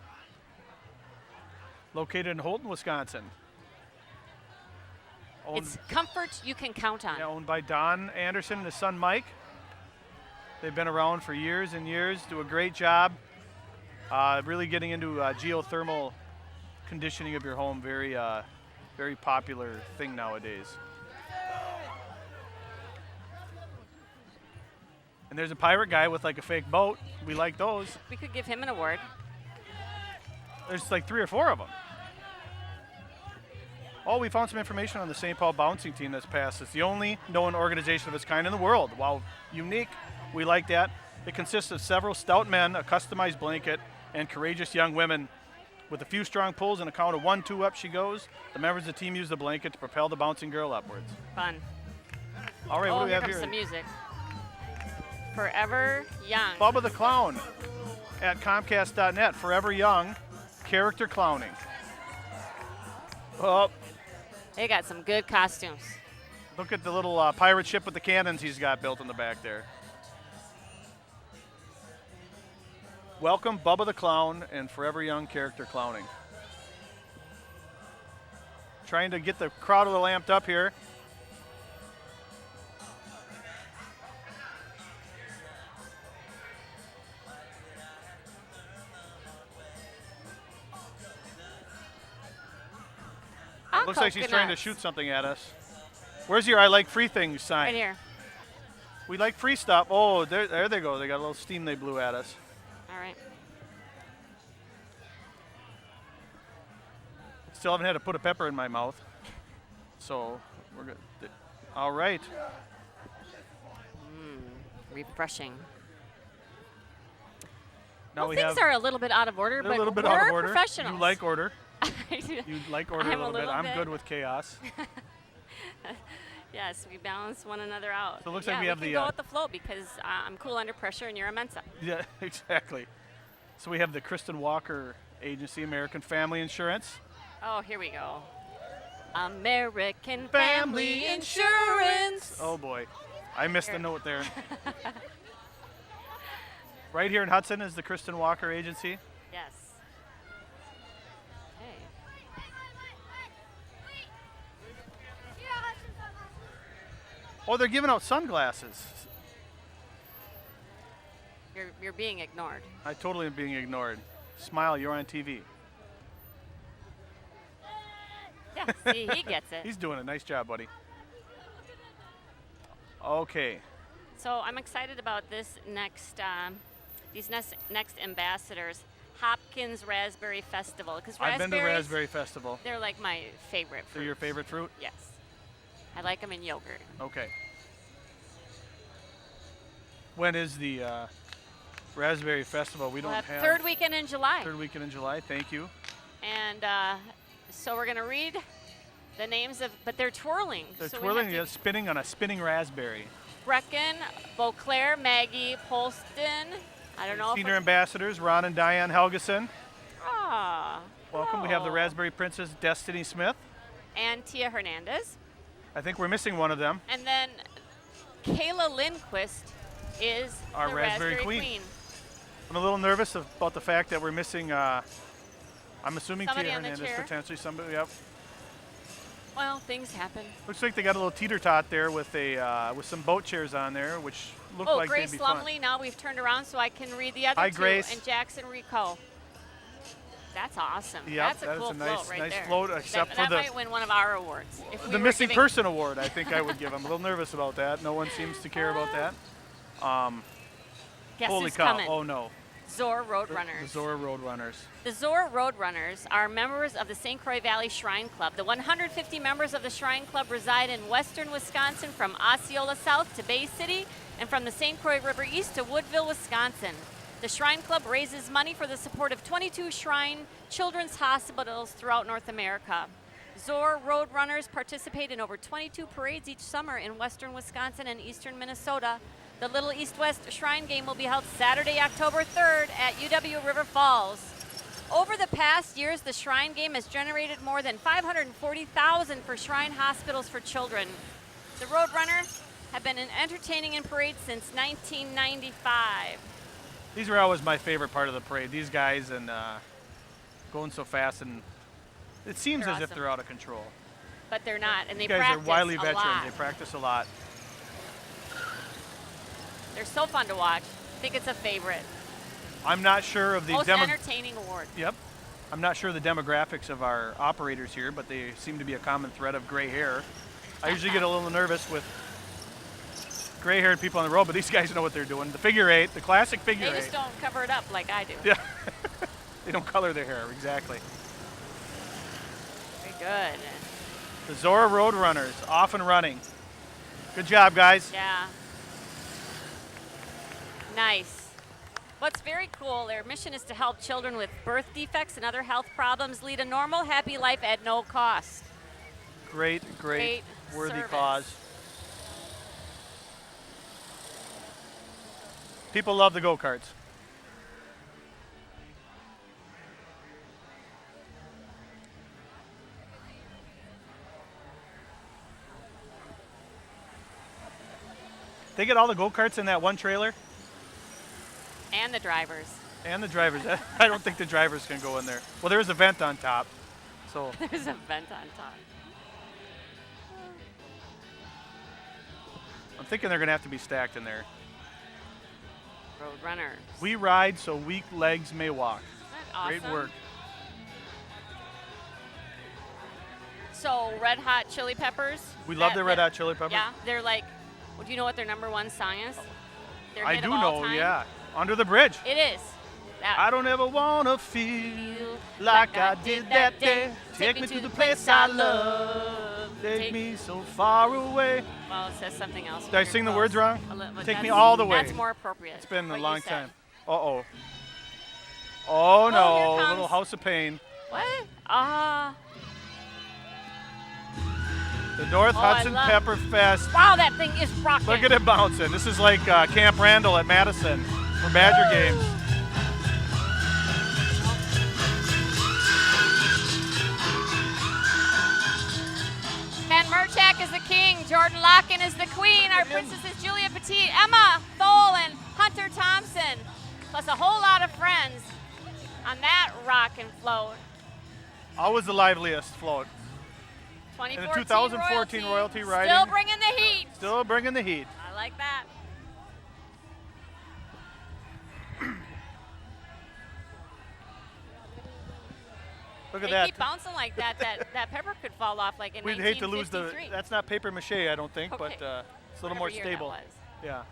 located in Holton, Wisconsin. It's comfort you can count on. Yeah, owned by Don Andersen and his son Mike. They've been around for years and years, do a great job. Really getting into geothermal conditioning of your home, very popular thing nowadays. And there's a pirate guy with like a fake boat. We like those. We could give him an award. There's like 3 or 4 of them. Oh, we found some information on the St. Paul bouncing team that's passed. It's the only known organization of its kind in the world. Wow, unique. We like that. It consists of several stout men, a customized blanket, and courageous young women. With a few strong pulls and a count of 1, 2, up she goes. The members of the team use the blanket to propel the bouncing girl upwards. Fun. All right, what do we have here here? Some music. Forever Young. Bubba the Clown at Comcast.net. Forever Young, character clowning. Oh, They got some good costumes. look at the little pirate ship with the cannons he's got built in the back there. Welcome, Bubba the Clown and Forever Young character clowning. Trying to get the crowd a little amped up here. Looks like she's trying to shoot something at us. Where's your I like free things sign? Right here. We like free stuff. Oh, there they go. They got a little steam they blew at us. All right. Still haven't had to put a pepper in my mouth. So we're good. All right. Refreshing. Now we things have are a little bit out of order, a but little bit we're out of order. professionals. You like order. I do. You like order I'm a little bit. I'm good with chaos. Yes, we balance one another out. So it looks yeah, like we have can the, go with the flow because I'm cool under pressure and you're a Mensa. Yeah, exactly. So we have the Kristin Walker Agency, American Family Insurance. Oh, here we go. American Family Insurance. Oh boy, I missed the note there. Right here in Hudson is the Kristin Walker Agency. Yes. Okay. Oh, they're giving out sunglasses. You're being ignored. I totally am being ignored. Smile, you're on TV. Yeah, see, he gets it. He's doing a nice job, buddy. Okay. So I'm excited about this next, these next ambassadors, Hopkins Raspberry Festival. Because I've been to Raspberry Festival. They're like my favorite fruit. They're your favorite fruit? Yes. I like them in yogurt. Okay. When is the Raspberry Festival? We We'll don't have third weekend in July. Third weekend in July, thank you. And so we're going to read the names of, but they're twirling. They're so twirling, we have to spinning on a spinning raspberry. Brecken, Beauclair, Maggie, Polston. I don't know Senior ambassadors, Ron and Diane Helgeson. Welcome. We have the oh. Raspberry Princess, Destiny Smith. And Tia Hernandez. I think we're missing one of them. And then Kayla Lindquist is Our the Raspberry Queen. I'm a little nervous about the fact that we're missing, I'm assuming Somebody Tia on the Hernandez, chair. potentially somebody, yep. Well, things happen. Looks like they got a little teeter-tot there with with some boat chairs on there, which look Oh, like Grace they'd be fun. Lumley. Now we've turned around so I can read the other Hi, two. Grace. And Jackson Rico. That's awesome. Yep, That's a that is cool a nice- float right nice there. float, except that for the- might win one of our awards. If we The were Missing giving- Person Award, I think I would give. I'm a little nervous about that. No one seems to care about that. Guess Holy who's cow. coming? Oh, no. Zor Road The Runners. Zor Road Runners. The Zor Road Runners are members of the St. Croix Valley Shrine Club. The 150 members of the Shrine Club reside in western Wisconsin from Osceola South to Bay City and from the St. Croix River East to Woodville, Wisconsin. The Shrine Club raises money for the support of 22 shrine children's hospitals throughout North America. Zor Road Runners participate in over 22 parades each summer in western Wisconsin and eastern Minnesota. The Little East-West Shrine Game will be held Saturday, October 3rd at UW River Falls. Over the past years, the Shrine Game has generated more than $540,000 for shrine hospitals for children. The Road Runners have been entertaining in parades since 1995. These were always my favorite part of the parade. These guys and going so fast, and it seems They're as if awesome. they're out of control. but they're not, and they These guys are practice wily a veterans. lot. They practice a lot. They're so fun to watch. I think it's a favorite. I'm not sure of the Most entertaining award. Yep. I'm not sure of the demographics of our operators here, but they seem to be a common thread of gray hair. I usually get a little nervous with gray-haired people on the road, but these guys know what they're doing. The figure eight, the classic figure eight. They just don't cover it up like I do. Yeah. They don't color their hair, exactly. Very good. The Zor Road Runners, off and running. Good job, guys. Yeah. Nice. What's very cool, their mission is to help children with birth defects and other health problems lead a normal, happy life at no cost. Great, worthy service. cause. People love the go-karts. They get all the go-karts in that one trailer? And the drivers. And the drivers. I don't think the drivers can go in there. Well, there is a vent on top. So There's a vent on top. I'm thinking they're going to have to be stacked in there. Road Runners. We ride so weak legs may walk. Isn't that awesome? Great work. So, Red Hot Chili Peppers. We love the Red Hot Chili Peppers. Yeah, they're like, well, do you know what their #1 song is? Their I hit do of all know, time? yeah. Under the Bridge. It is. That I don't ever want to feel like I did that day. Take me to the place I love. Take me so far away. Well, it says something else. Did I sing the words wrong? But Take me that's- all the way. That's more appropriate. It's been what a you long said. time. Uh-oh. Oh, no. here comes- Little House of Pain. What? The North Oh, I Hudson love- Pepper Fest. Wow, that thing is rocking. Look at it bouncing. This is like Camp Randall at Madison for Badger games. Ken Murchak is the king. Jordan Locken is the queen. Our princess is Julia Petit, Emma Thole, and Hunter Thompson. Plus a whole lot of friends on that rock and float. Always the liveliest float. 2014 And the 2014 royalty riding. Still bringing the heat. Still bringing the heat. I like that. Look at They that. keep bouncing like that. That pepper could fall off like in We'd hate to lose the. 1953. That's not paper mache, I don't think, Okay. but it's a little more Whatever year that stable. was. Yeah.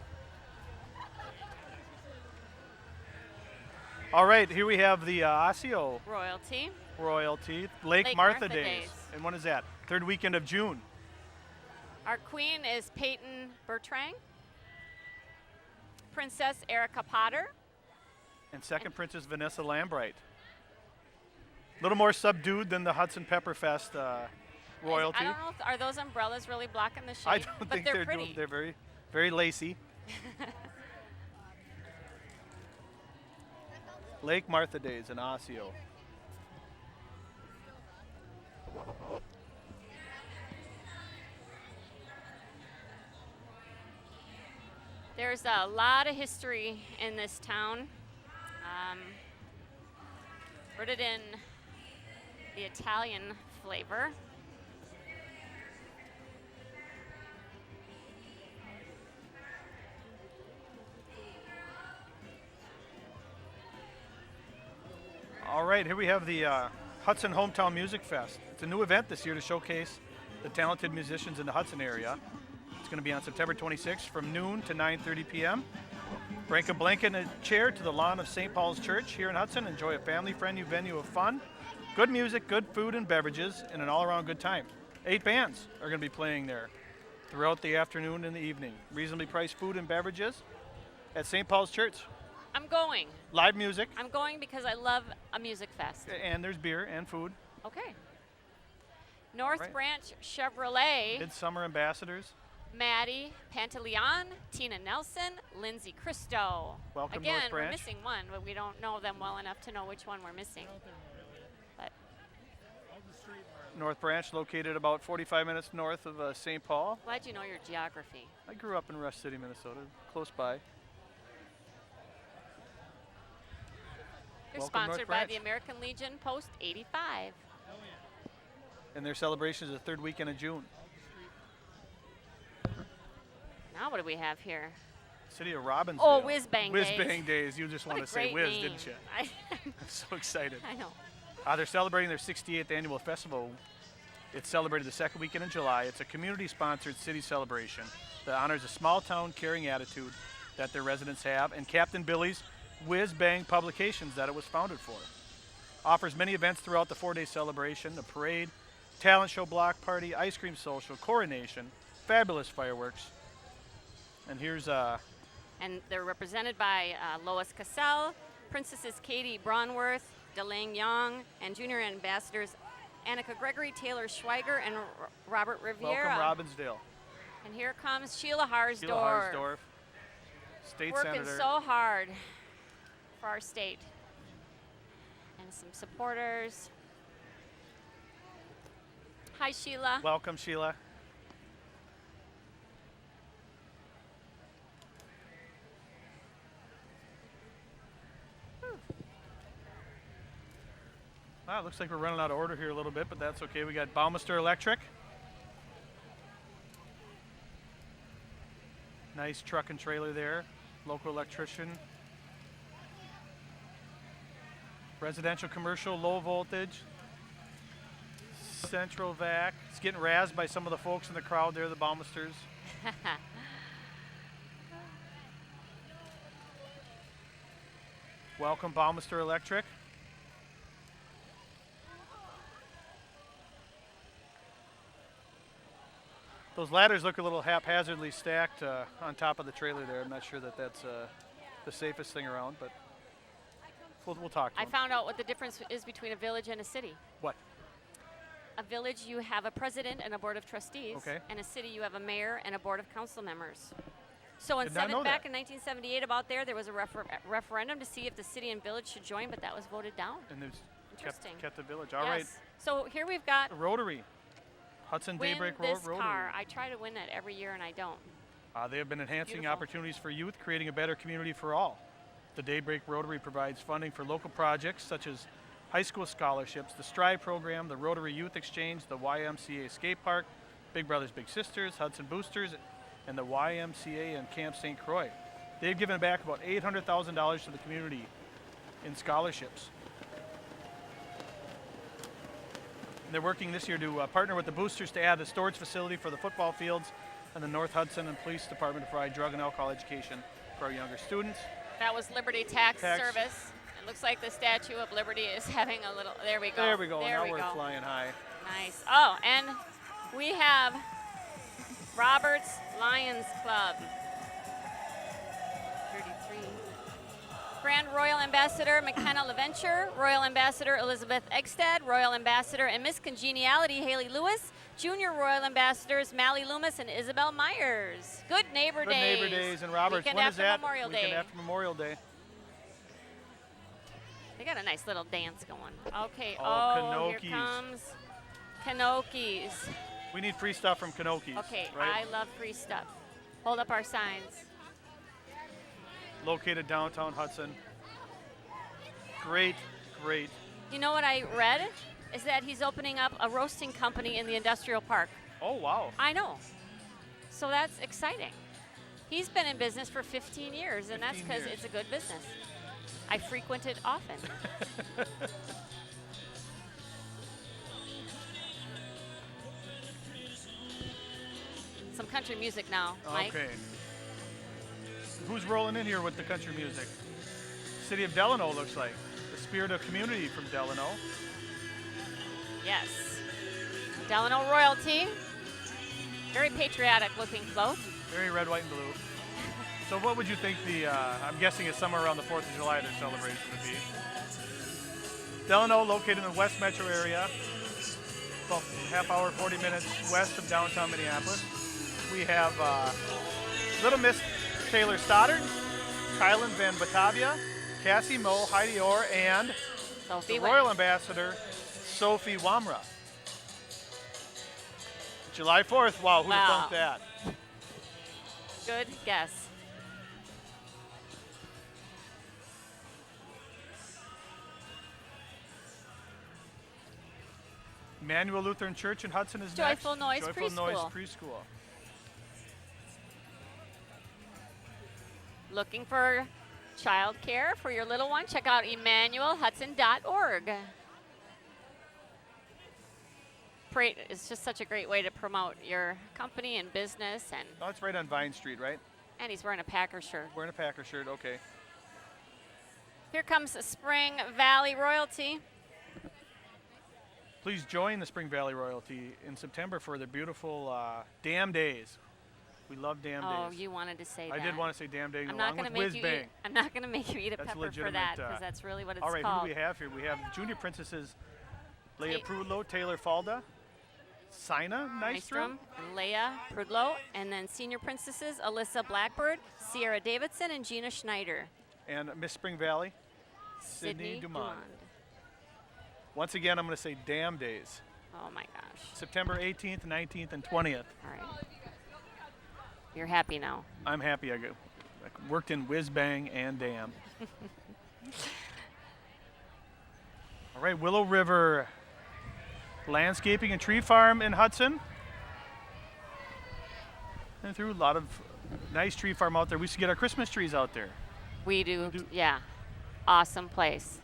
All right, here we have the Accio Royalty. royalty, Lake Lake Martha, Martha Days. Days. And when is that? Third weekend of June. Our queen is Peyton Bertrand. Princess Erica Potter. And second princess Vanessa Lambright. A little more subdued than the Hudson Pepper Fest royalty. I don't know, are those umbrellas really blocking the shade? I don't but think they're they're pretty. doing. They're very, very lacy. Lake Martha Days in Accio. There's a lot of history in this town. Rooted in the Italian flavor. All right, here we have the Hudson Hometown Music Fest. It's a new event this year to showcase the talented musicians in the Hudson area. It's going to be on September 26th from noon to 9:30 p.m. Bring a blanket and a chair to the lawn of St. Paul's Church here in Hudson. Enjoy a family-friendly venue of fun, good music, good food and beverages, and an all-around good time. 8 bands are going to be playing there throughout the afternoon and the evening. Reasonably priced food and beverages at St. Paul's Church. I'm going. Live music, I'm going because I love a music fest. and there's beer and food. Okay. North Right. Branch Chevrolet, Midsummer Ambassadors. Maddie Pantaleon, Tina Nelson, Lindsay Christo. Welcome, Again, North we're Branch. missing one, but we don't know them well enough to know which one we're missing. But North Branch, located about 45 minutes north of St. Paul. glad you know your geography. I grew up in Rush City, Minnesota, close by. They're Welcome, North sponsored by Branch. the American Legion Post 85. and their celebration is the third weekend of June. Now what do we have here? City of Robbinsdale. Oh, Whiz Bang Whiz Days. Bang Days. You just What want a to say great whiz, name. didn't you? I'm so excited. I know. They're celebrating their 68th annual festival. It's celebrated the second weekend in July. It's a community-sponsored city celebration that honors a small-town caring attitude that their residents have, and Captain Billy's Whiz Bang Publications that it was founded for. Offers many events throughout the 4-day celebration: a parade, talent show, block party, ice cream social, coronation, fabulous fireworks. And here's And they're represented by Lois Cassell, Princesses Katie Braunworth, Delang Young, and junior ambassadors Annika Gregory, Taylor Schweiger, and Robert Riviera. Welcome Robbinsdale. And here comes Sheila Harsdorf. Sheila Harsdorf, state Working senator. so hard for our state. And some supporters. Hi, Sheila. Welcome, Sheila. Wow, it looks like we're running out of order here a little bit, but that's okay. We got Baumeister Electric. Nice truck and trailer there. Local electrician. Residential, commercial, low voltage. Central Vac. It's getting razzed by some of the folks in the crowd there, the Baumeisters. Welcome, Baumeister Electric. Those ladders look a little haphazardly stacked on top of the trailer there. I'm not sure that that's the safest thing around, but we'll talk to I them. found out what the difference is between a village and a city. What? A village, you have a president and a board of trustees. Okay. And a city, you have a mayor and a board of council members. So in Did not know back that. in 1978, about there was a referendum to see if the city and village should join, but that was voted down. And there's Interesting. kept the village. All yes. right. So here we've got Rotary. Hudson win Daybreak this Rotary. car. I try to win that every year and I don't. They have been enhancing Beautiful. opportunities for youth, creating a better community for all. The Daybreak Rotary provides funding for local projects such as high school scholarships, the Strive program, the Rotary Youth Exchange, the YMCA Skate Park, Big Brothers Big Sisters, Hudson Boosters, and the YMCA and Camp St. Croix. They've given back about $800,000 to the community in scholarships. And they're working this year to partner with the Boosters to add a storage facility for the football fields and the North Hudson and Police Department to provide drug and alcohol education for our younger students. That was Liberty Tax Service. It looks like the Statue of Liberty is having a little, there we go. There we go, There now we we're go. flying high. Nice. Oh, and we have Roberts Lions Club. 33. Grand Royal Ambassador McKenna LaVenture, Royal Ambassador Elizabeth Eggstead, Royal Ambassador and Miss Congeniality Haley Lewis, Junior Royal Ambassadors Mally Loomis and Isabel Myers. Good Neighbor Good Days. Neighbor Days and Roberts. Weekend When after is that? Memorial Weekend Day. after Memorial Day. They got a nice little dance going. Okay. Oh, Oh, Cano here Keys. comes Cano Keys. We need free stuff from Cano Keys. Okay, right? I love free stuff. Hold up our signs. Located downtown Hudson. Great, great. You know what I read? Is that he's opening up a roasting company in the industrial park. Oh, wow. I know. So that's exciting. He's been in business for 15 years, and that's 15 because years. it's a good business. I frequent it often. Some country music now, Mike. Okay. Who's rolling in here with the country music? City of Delano looks like. The spirit of community from Delano. Yes. Delano royalty. Very patriotic looking float. Very red, white, and blue. So what would you think the, I'm guessing it's somewhere around the 4th of July their celebration would be. Delano, located in the West Metro area, about half hour, 40 minutes west of downtown Minneapolis. We have Little Miss Taylor Stoddard, Kylan Van Batavia, Cassie Moe, Heidi Orr, and Sophie the Wynn. Royal Ambassador, Sophie Wamra. July 4th, wow, who'd have Wow. thunk that? Good guess. Emmanuel Lutheran Church in Hudson is Joyful next. Noise Joyful Noise Preschool. Preschool. Looking for childcare for your little one? Check out emmanuelhudson.org. Parade is just such a great way to promote your company and business. And Oh, it's right on Vine Street, right? he's wearing a Packer shirt. Wearing a Packer shirt, okay. Here comes Spring Valley Royalty. Please join the Spring Valley Royalty in September for the beautiful Dam Days. We love Dam Oh, Days. you wanted to say I that. did want to say Dam Days I'm not along going to with make Whiz you Bang. eat. I'm not going to make you eat a That's pepper for legitimate, that because that's really what it's All right, called. who do we have here? We have Junior Princesses Leah Ta- Prudlow, Taylor Falda, Sina Nystrom. And Leah Prudlow, and then Senior Princesses Alyssa Blackbird, Sierra Davidson, and Gina Schneider. And Miss Spring Valley, Sydney Dumond. Once again, I'm going to say Dam Days. Oh my gosh. September 18th, 19th, and 20th. All right. You're happy now. I'm happy I worked in Whiz Bang and Dam. All right, Willow River Landscaping and Tree Farm in Hudson. And through a lot of nice tree farm out there. We used to get our Christmas trees out there. We do. do. Yeah. Awesome place.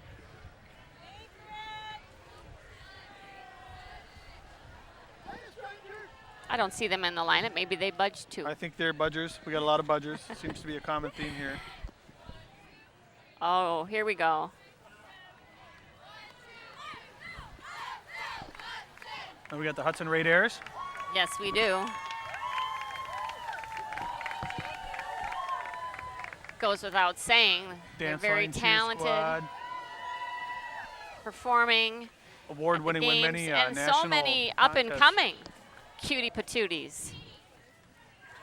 I don't see them in the lineup. Maybe they budged too. I think they're budgers. We got a lot of budgers. Seems to be a common theme here. Oh, here we go. And we got the Hudson Raiders. Yes, we do. Goes without saying. They're Dance very line cheer talented, squad. performing. Award-winning, win games, many and national so many up and contests. coming cutie patooties.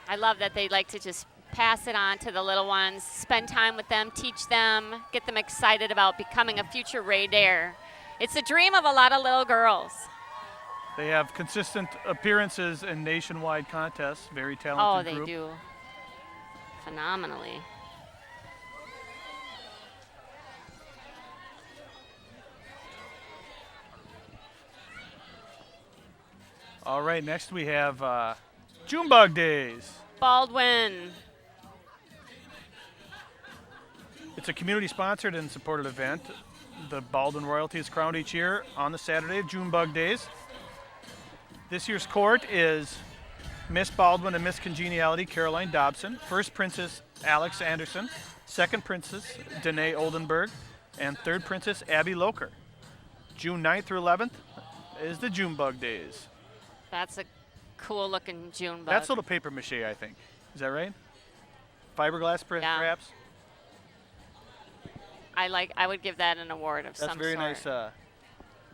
I love that they like to just pass it on to the little ones, spend time with them, teach them, get them excited about becoming a future Raider. It's a dream of a lot of little girls. They have consistent appearances in nationwide contests. Very Oh, talented they group. do phenomenally. All right, next we have Junebug Days. Baldwin. It's a community-sponsored and supported event. The Baldwin Royalty is crowned each year on the Saturday of Junebug Days. This year's court is Miss Baldwin and Miss Congeniality Caroline Dobson, First Princess Alex Anderson, Second Princess Danae Oldenburg, and Third Princess Abby Loker. June 9th through 11th is the Junebug Days. That's a cool looking Junebug. That's a little paper mache, I think. Is that right? Fiberglass, Yeah. perhaps? I would give that an award of That's some very sort. nice.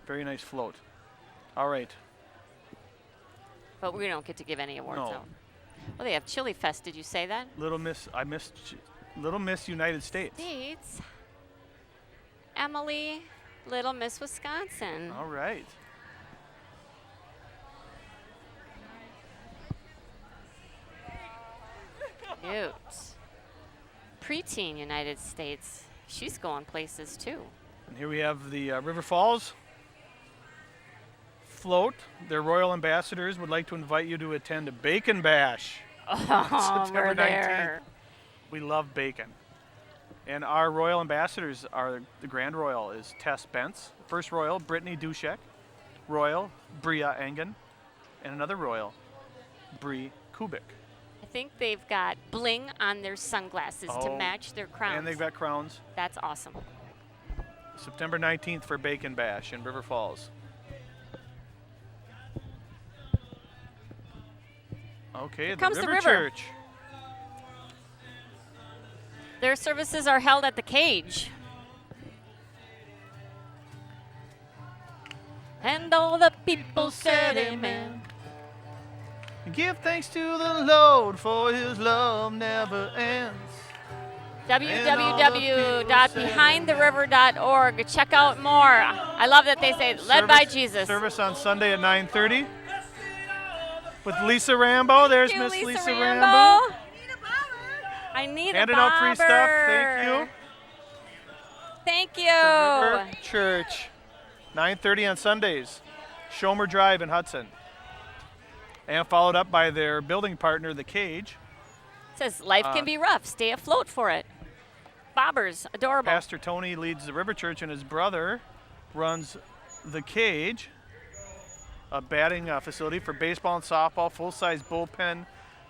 Very nice float. All right. But we don't get to give any awards No. out. Well, they have Chili Fest. Did you say that? Little Miss, I missed Little Miss United States. States. Emily, Little Miss Wisconsin. All right. Cute. Preteen United States. She's going places too. And here we have the River Falls float. Their royal ambassadors would like to invite you to attend a bacon bash. Oh, September we're there. We love bacon. And our royal ambassadors are the Grand Royal is Tess Bentz, First Royal Brittany Dushek, Royal Bria Engen, and another Royal Bree Kubik. I think they've got bling on their sunglasses to Oh, match their crowns. And they've got crowns. That's awesome. September 19th for Bacon Bash in River Falls. Okay, comes the River river. Church. Their services are held at the Cage. And all the people said amen. Give thanks to the Lord, for his love never ends. www.behindtheriver.org. Check out more. I love that they say led by Jesus. Service on Sunday at 9:30 with Lisa Rambo. There's Thank Miss you, Lisa Rambo. Rambo. I need Handing a out free stuff. bobber. Thank you. Thank you. River Church, 9:30 on Sundays. Schomer Drive in Hudson. And followed up by their building partner, The Cage. It says, life can be rough. Stay afloat for it. Bobbers, adorable. Pastor Tony leads the River Church, and his brother runs The Cage, a batting facility for baseball and softball, full-size bullpen,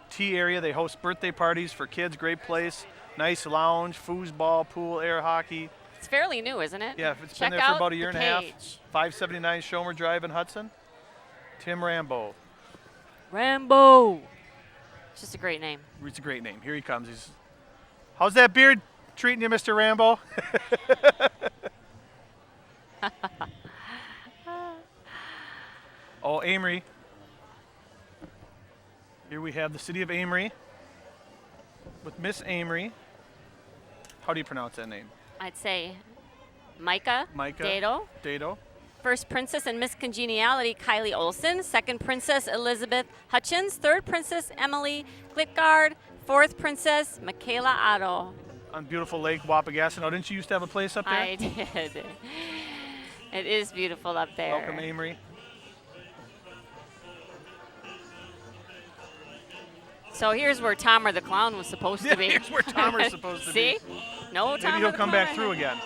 tea area. They host birthday parties for kids, great place, nice lounge, foosball, pool, air hockey. It's fairly new, isn't it? Yeah, it's Check been there for out about a year The and a half. Cage. 579 Schomer Drive in Hudson. Tim Rambo. Rambo. It's just a great name. It's a great name. Here he comes. How's that beard treating you, Mr. Rambo? Oh, Amory. Here we have the city of Amory with Miss Amory. How do you pronounce that name? I'd say Micah Dado. Dado. First Princess and Miss Congeniality, Kylie Olson. Second Princess, Elizabeth Hutchins. Third Princess, Emily Glitgard. Fourth Princess, Michaela Otto. On beautiful Lake Wapagassin. Oh, didn't you used to have a place up there? I did. It is beautiful up there. Welcome, Amory. So here's where Tomer the Clown was supposed to be. Here's where Tomer's supposed to See? be. No Tomer Maybe he'll the come Clown. back through again.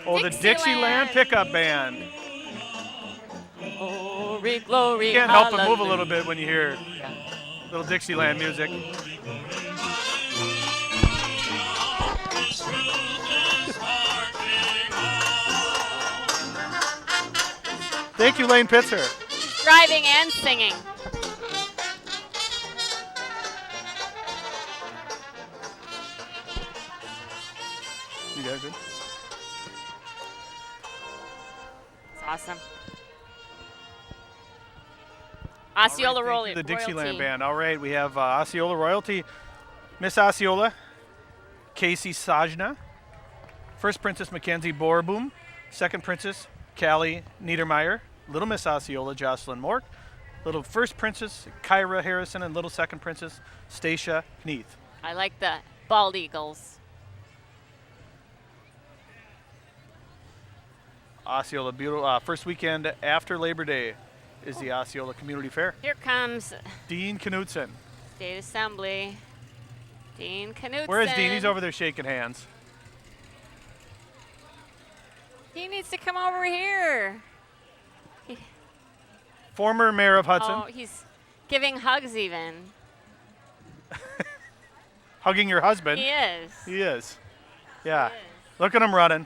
Oh, the Dixieland. Dixieland Pickup Band. Glory, glory, You can't help but move a hallelujah. little bit when you hear little Dixieland music. Thank you, Lane Pitzer. Driving and singing. You guys good? It's awesome. Osceola Thank you, the Dixieland Royalty. Band. All right, we have Osceola Royalty. Miss Osceola, Casey Sajna. First Princess Mackenzie Borboom. Second Princess Callie Niedermeyer. Little Miss Osceola Jocelyn Mork. Little First Princess Kyra Harrison, and Little Second Princess Stacia Kneath. I like the bald eagles. Osceola, beautiful. First weekend after Labor Day is the Osceola Community Fair. Here comes Dean Knutson. State Assembly. Dean Knutson. Where is Dean? He's over there shaking hands. He needs to come over here. Former Mayor of Hudson. Oh, he's giving hugs even. Hugging your husband. He is. He is. Yeah. He is. Look at him running.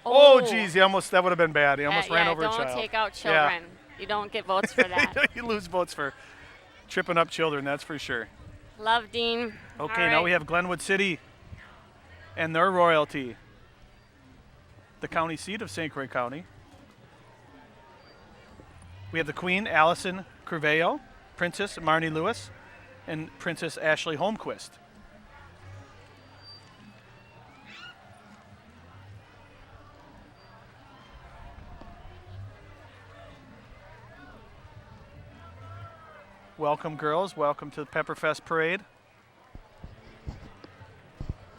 Oh, geez, that would have been bad. He almost ran over a child. Don't take out Yeah. children. You don't get votes for that. You lose votes for tripping up children, that's for sure. Love Dean. Okay, All now right. we have Glenwood City and their royalty. The county seat of St. Croix County. We have the Queen, Allison Curvejo, Princess Marnie Lewis, and Princess Ashley Holmquist. Welcome, girls. Welcome to the Pepperfest Parade.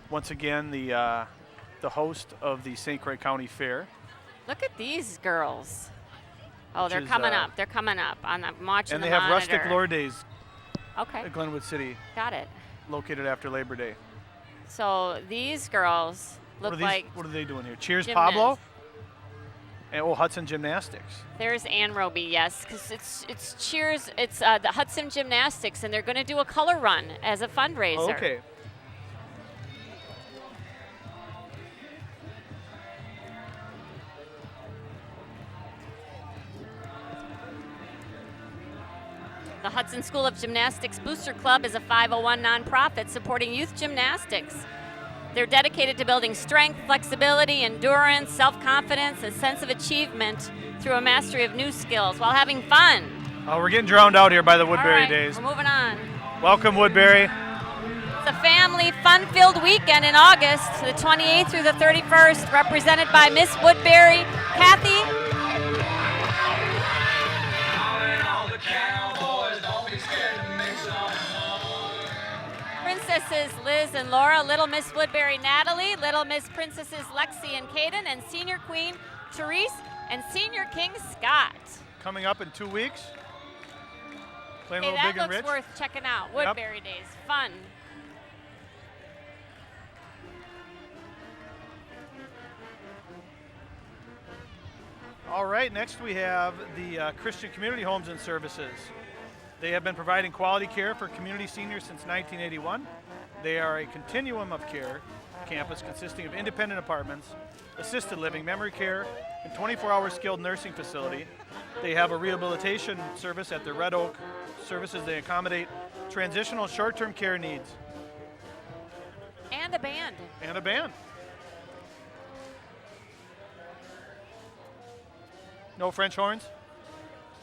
Once again, the host of the St. Croix County Fair. Look at these girls. Oh, Which they're is, coming up. They're coming up. I'm watching And the they have monitor. Rustic Lord Days Okay, at Glenwood City, got it. located after Labor Day. So these girls look like What are they doing here? Cheers, gymnasts. Pablo. And Hudson Gymnastics. There's Ann Roby, yes, because it's Cheers. It's the Hudson Gymnastics, and they're going to do a color run as a fundraiser. Oh, okay. The Hudson School of Gymnastics Booster Club is a 501 nonprofit supporting youth gymnastics. They're dedicated to building strength, flexibility, endurance, self-confidence, and sense of achievement through a mastery of new skills while having fun. Oh, we're getting drowned out here by the All Woodbury right, Days. we're moving on. Welcome, Woodbury. It's a family fun-filled weekend in August, the 28th through the 31st, represented by Miss Woodbury, Kathy. Princesses Liz and Laura, Little Miss Woodbury Natalie, Little Miss Princesses Lexi and Caden, and Senior Queen Therese, and Senior King Scott. Coming up in 2 weeks. Playing a Hey, little that big and looks rich. worth checking out. Woodbury Days, fun. All right, next we have the Christian Community Homes and Services. They have been providing quality care for community seniors since 1981. They are a continuum of care campus consisting of independent apartments, assisted living, memory care, and 24-hour skilled nursing facility. They have a rehabilitation service at their Red Oak services. They accommodate transitional short-term care needs. And a band. And a band. No French horns?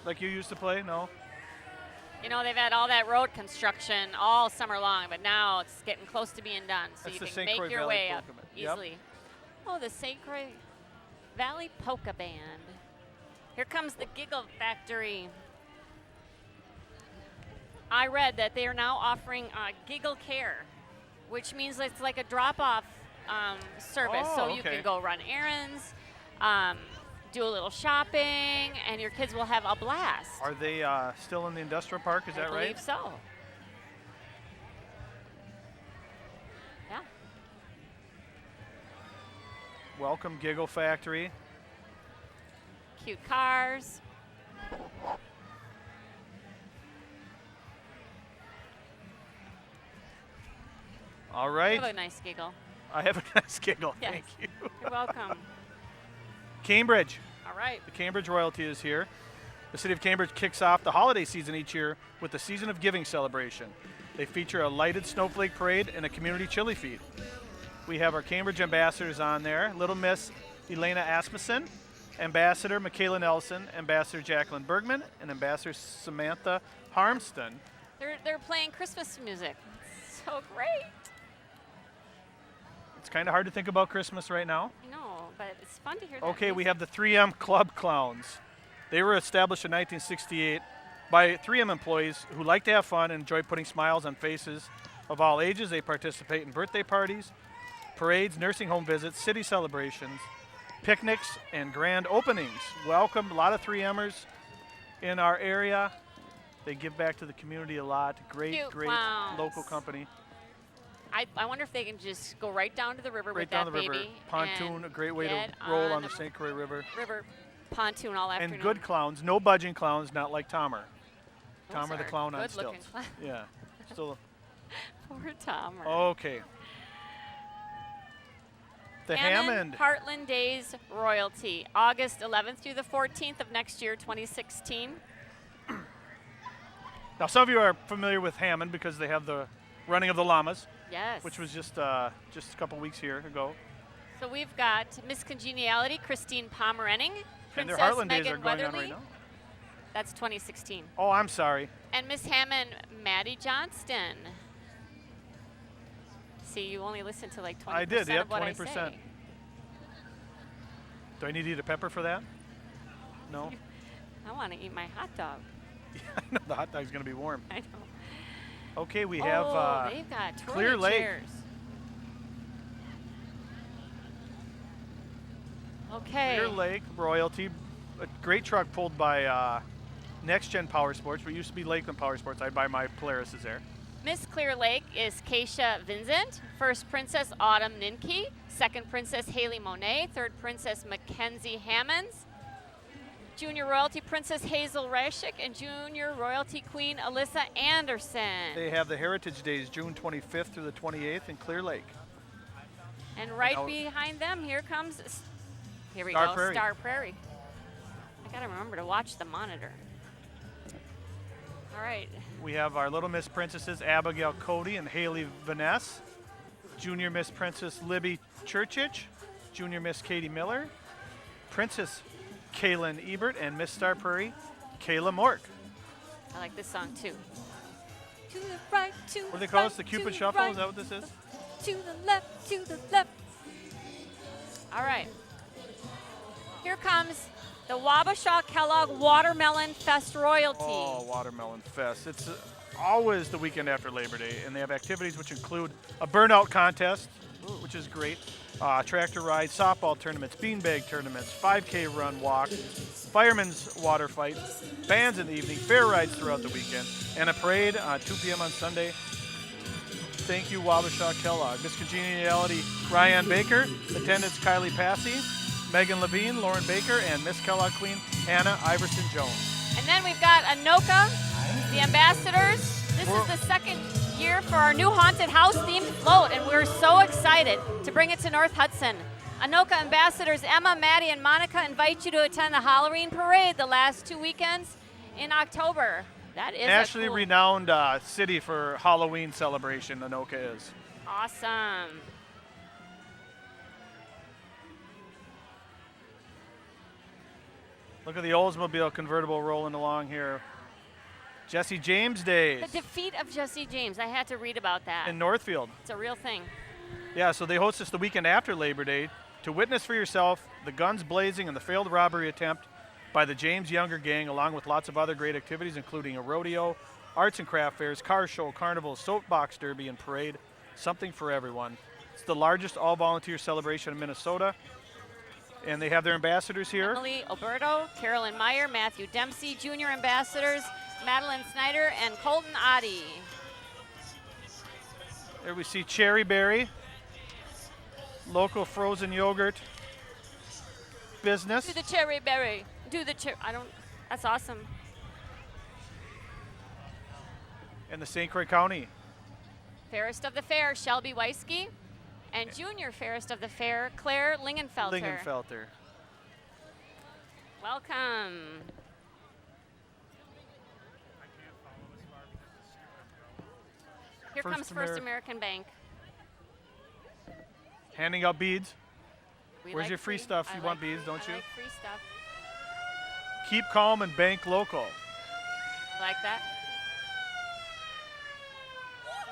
Like you used to play? No? You know, they've had all that road construction all summer long, but now it's getting close to being done, so That's you the can St. make Croix your Valley way up Polka Band. Yep. easily. Oh, the St. Croix Valley Polka Band. Here comes the Giggle Factory. I read that they are now offering Giggle Care, which means it's like a drop-off service, Oh, so you okay. can go run errands, do a little shopping, and your kids will have a blast. Are they still in the industrial park? Is that I right? believe so. Yeah. Welcome, Giggle Factory. Cute cars. All You right. have a nice giggle. I have a nice giggle. Yes. Thank you. You're welcome. Cambridge. All right. The Cambridge royalty is here. The city of Cambridge kicks off the holiday season each year with the Season of Giving celebration. They feature a lighted snowflake parade and a community chili feed. We have our Cambridge ambassadors on there. Little Miss Elena Asmussen, Ambassador Michaela Nelson, Ambassador Jacqueline Bergman, and Ambassador Samantha Harmston. They're playing Christmas music. It's so great. It's kind of hard to think about Christmas right now. I know, but it's fun to hear that Okay, we music. have the 3M Club Clowns. They were established in 1968 by 3M employees who like to have fun and enjoy putting smiles on faces of all ages. They participate in birthday parties, parades, nursing home visits, city celebrations, picnics, and grand openings. Welcome, a lot of 3Mers in our area. They give back to the community a lot. Great, Cute great clowns. local company. I wonder if they can just go right down to the river Right with down that the river. baby. Pontoon, and a great way to get roll on the St. Croix River. river pontoon all afternoon. And good clowns, no budging clowns, not like Tomer. Those Tomer the are clown on good-looking stilts. clowns. Yeah, still Poor Tomer. okay. The Hammond Hammond. Heartland Days Royalty, August 11th through the 14th of next year, 2016. Now, some of you are familiar with Hammond because they have the running of the llamas, Yes. which was just a couple weeks here ago. So we've got Miss Congeniality, Christine Pomerenning, And their Princess Heartland Days Megan are going on Weatherly. right now. That's 2016. Oh, I'm sorry. And Miss Hammond, Maddie Johnston. See, you only listened to like 20% I did, yep, of what 20%. I say. Do I need to eat a pepper for that? No? I want to eat my hot dog. No, the hot dog's going to be warm. I know. Okay, we have they've got twirly Clear Lake. chairs. Okay. Clear Lake Royalty, a great truck pulled by Next Gen Power Sports. We used to be Lakeland Power Sports. I buy my Polaris there. Miss Clear Lake is Keisha Vincent. First Princess Autumn Ninke. Second Princess Haley Monet. Third Princess Mackenzie Hammonds. Junior Royalty Princess Hazel Rashik. And Junior Royalty Queen Alyssa Anderson. They have the Heritage Days, June 25th through the 28th in Clear Lake. And right Now- behind them, here comes, here we Star go, Prairie. Star Prairie. I gotta remember to watch the monitor. All right. We have our Little Miss Princesses, Abigail Cody and Haley Vaness. Junior Miss Princess Libby Churchich. Junior Miss Katie Miller. Princess Kaylin Ebert and Miss Star Prairie, Kayla Mork. I like this song too. To the right, to What do the they call right, this? The to Cupid the Shuffle? right, Is that what this is? to the left, to the left. All right. Here comes the Wabasha Kellogg Watermelon Fest Royalty. Oh, Watermelon Fest. It's always the weekend after Labor Day, and they have activities which include a burnout contest, which is great. Tractor ride, softball tournaments, beanbag tournaments, 5K run, walk, fireman's water fight, bands in the evening, fair rides throughout the weekend, and a parade 2 p.m. on Sunday. Thank you, Wabasha Kellogg. Miss Congeniality, Ryan Baker. Attendants, Kylie Passy, Megan Levine, Lauren Baker, and Miss Kellogg Queen, Hannah Iverson Jones. And then we've got Anoka, the Ambassadors. This is the second year for our new haunted house themed float, and we're so excited to bring it to North Hudson. Anoka Ambassadors Emma, Maddie, and Monica invite you to attend the Halloween parade the last 2 weekends in October. That is nationally cool. renowned city for Halloween celebration, Anoka is. Awesome. Look at the Oldsmobile convertible rolling along here. Jesse James Days. The defeat of Jesse James. I had to read about that. In Northfield. It's a real thing. Yeah, so they host us the weekend after Labor Day to witness for yourself the guns blazing and the failed robbery attempt by the James Younger Gang, along with lots of other great activities, including a rodeo, arts and craft fairs, car show, carnival, soapbox derby, and parade. Something for everyone. It's the largest all-volunteer celebration in Minnesota, and they have their ambassadors here. Emily Oberto, Carolyn Meyer, Matthew Dempsey, Junior Ambassadors, Madeline Snyder, and Colton Oddie. There we see Cherry Berry, local frozen yogurt business. Do the cherry berry. Do the cherry. That's awesome. And the St. Croix County. Fairest of the Fair, Shelby Weisky. And Junior Fairest of the Fair, Claire Lingenfelter. Lingenfelter. Welcome. Here comes First American Bank. Handing out beads. We Where's like your free stuff? You want beads, don't you? I like free stuff. Keep calm and bank local. Like that?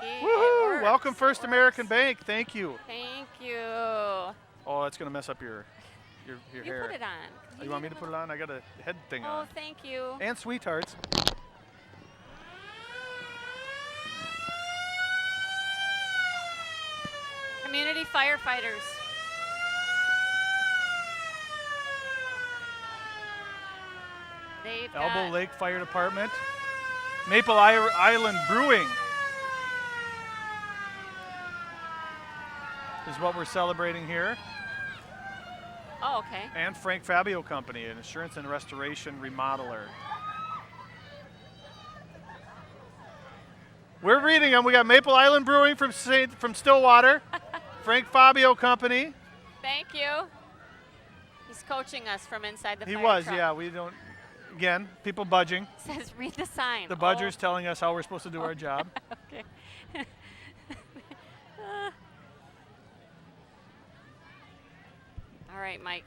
Woohoo! Welcome First American Bank. Thank you. Thank you. Oh, that's gonna mess up your You hair. put it on. Oh, you want me to put it on? I got a head thing Oh, on. thank you. And sweethearts. Community firefighters. They've Elbow got Lake Fire Department. Maple Island Brewing is what we're celebrating here. Oh, okay. And Frank Fabio Company, an insurance and restoration remodeler. We're reading them. We got Maple Island Brewing from Stillwater, Frank Fabio Company. Thank you. He's coaching us from inside the He fire was, truck. yeah. We don't. Again, people budging. Says read the sign. The budger's telling us how we're supposed to do our job. Okay. All right, Mike.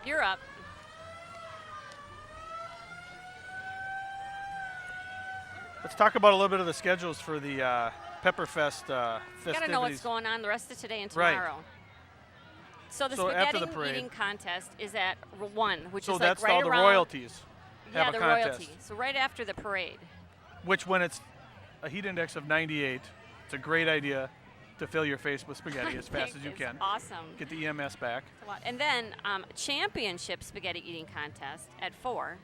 You're up. Let's talk about a little bit of the schedules for the Pepperfest festivities. You gotta know what's going on the rest of today and Right. tomorrow. So the So after spaghetti the parade. eating contest is at 1, which So is like that's right all the around. royalties Yeah, have the a contest. royalty. So right after the parade. Which, when it's a heat index of 98, it's a great idea to fill your face with spaghetti as fast as you It's can. Awesome. Get the EMS back. A lot. And then championship spaghetti eating contest at 4.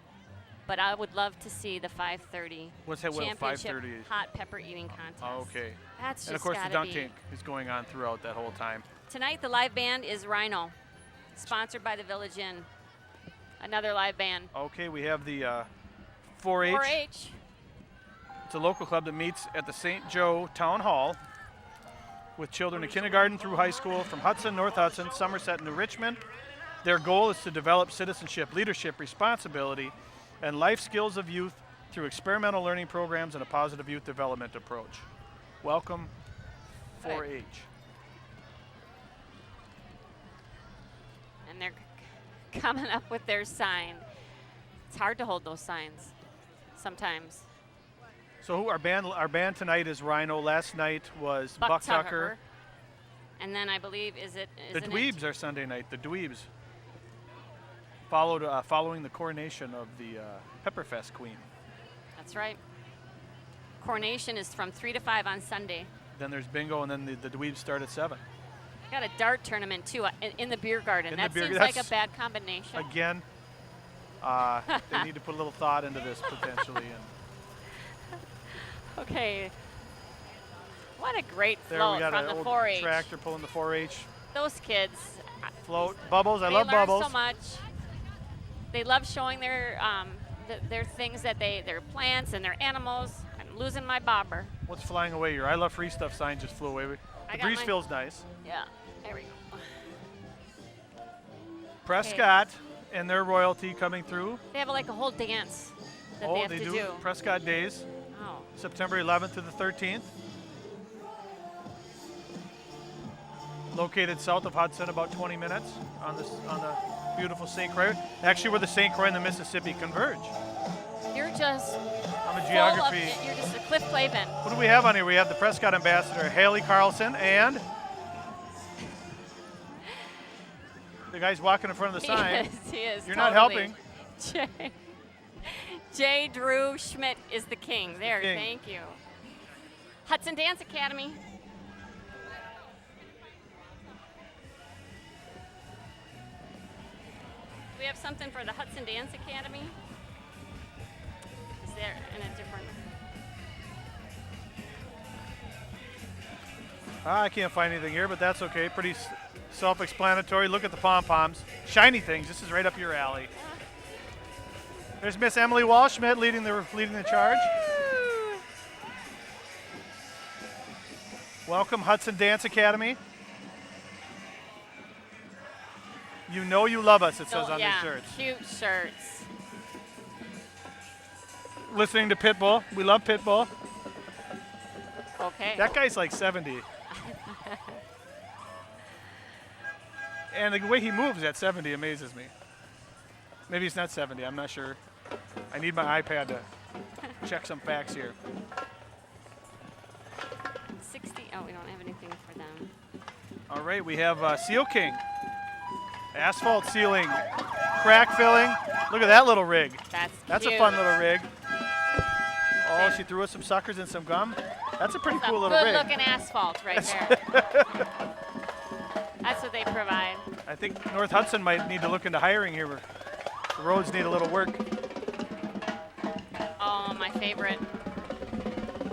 But I would love to see the 5:30 What's that? Well, championship 5:30. hot pepper eating contest. Oh, okay. That's just And of course, the gotta dunk be. tank is going on throughout that whole time. Tonight the live band is Rhino, sponsored by the Village Inn. Another live band. Okay, we have the 4-H. 4-H. It's a local club that meets at the St. Joe Town Hall with children in kindergarten through high school from Hudson, North Hudson, Somerset, and New Richmond. Their goal is to develop citizenship, leadership, responsibility, and life skills of youth through experimental learning programs and a positive youth development approach. Welcome, 4-H. And they're coming up with their sign. It's hard to hold those signs sometimes. So who our band tonight is Rhino. Last night was Buck Tucker. And then I believe, the Dweebs are Sunday night. The Dweebs. Following the coronation of the Pepperfest Queen. That's right. Coronation is from 3 to 5 on Sunday. Then there's bingo, and then the dweebs start at 7. Got a dart tournament too in the beer garden. In That the beer- seems like a that's- bad combination. Again, they need to put a little thought into this potentially. And Okay. What a great there float we got from an the old 4-H. tractor pulling the 4-H Those kids, float. Bubbles, I they love learn Bubbles. so much. They love showing their things that their plants and their animals. I'm losing my bobber. What's flying away here? I love free stuff sign just flew away. I The got breeze mine. feels nice. Yeah, there we go. Prescott and their royalty coming through. They have like a whole dance that Oh, they have they to do. Prescott Days, Oh, September 11th to the 13th. Located south of Hudson, about 20 minutes on the beautiful St. Croix. Actually, where the St. Croix and the Mississippi converge. you're just I'm a full geography. of, you're just a Cliff Clavin. What do we have on here? We have the Prescott Ambassador, Haley Carlson, and the guy's walking in front of the sign. He is. You're not totally. helping. J. Drew Schmidt is the king. There, King. thank you. Hudson Dance Academy. Do we have something for the Hudson Dance Academy? Is there in a different? I can't find anything here, but that's okay. Pretty self-explanatory. Look at the pom-poms. Shiny things. This is right up your alley. There's Miss Emily Walschmidt leading the charge. Welcome, Hudson Dance Academy. You know you love us, it says on yeah, these shirts. cute shirts. Listening to Pitbull. We love Pitbull. Okay. That guy's like 70. And the way he moves at 70 amazes me. Maybe he's not 70, I'm not sure. I need my iPad to check some facts here. 60. Oh, we don't have anything for them. All right, we have Seal King. Asphalt sealing, crack filling. Look at that little rig. That's cute. a fun little rig. Oh, she threw us some suckers and some gum. That's a pretty That's cool a little rig. good-looking asphalt right there. That's what they provide. I think North Hudson might need to look into hiring here. The roads need a little work. Oh, my favorite.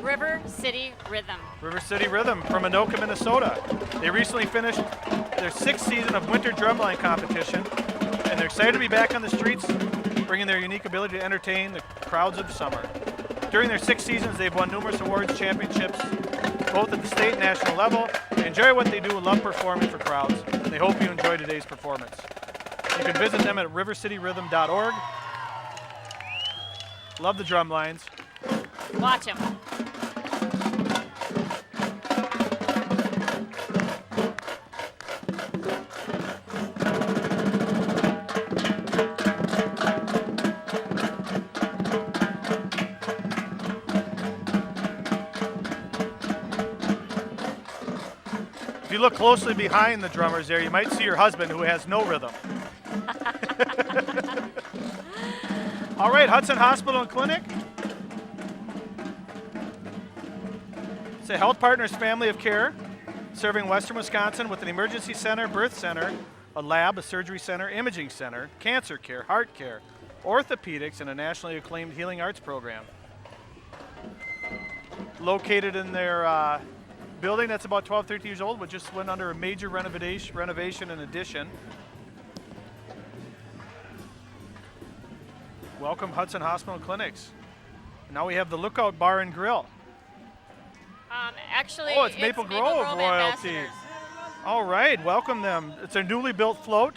River City Rhythm. River City Rhythm from Anoka, Minnesota. They recently finished their 6th season of winter drumline competition, and they're excited to be back on the streets, bringing their unique ability to entertain the crowds of summer. During their 6 seasons, they've won numerous awards, championships, both at the state and national level. They enjoy what they do and love performing for crowds, and they hope you enjoy today's performance. You can visit them at rivercityrhythm.org. Love the drum lines. Watch them. If you look closely behind the drummers there, you might see your husband who has no rhythm. All right, Hudson Hospital and Clinic. It's a Health Partners family of care serving Western Wisconsin with an emergency center, birth center, a lab, a surgery center, imaging center, cancer care, heart care, orthopedics, and a nationally acclaimed healing arts program. Located in their building that's about 12, 13 years old, but just went under a major renovation and addition. Welcome, Hudson Hospital and Clinics. Now we have the Lookout Bar and Grill. Actually, Oh, it's Maple Grove royalty. Ambassadors. All right, welcome them. It's a newly built float,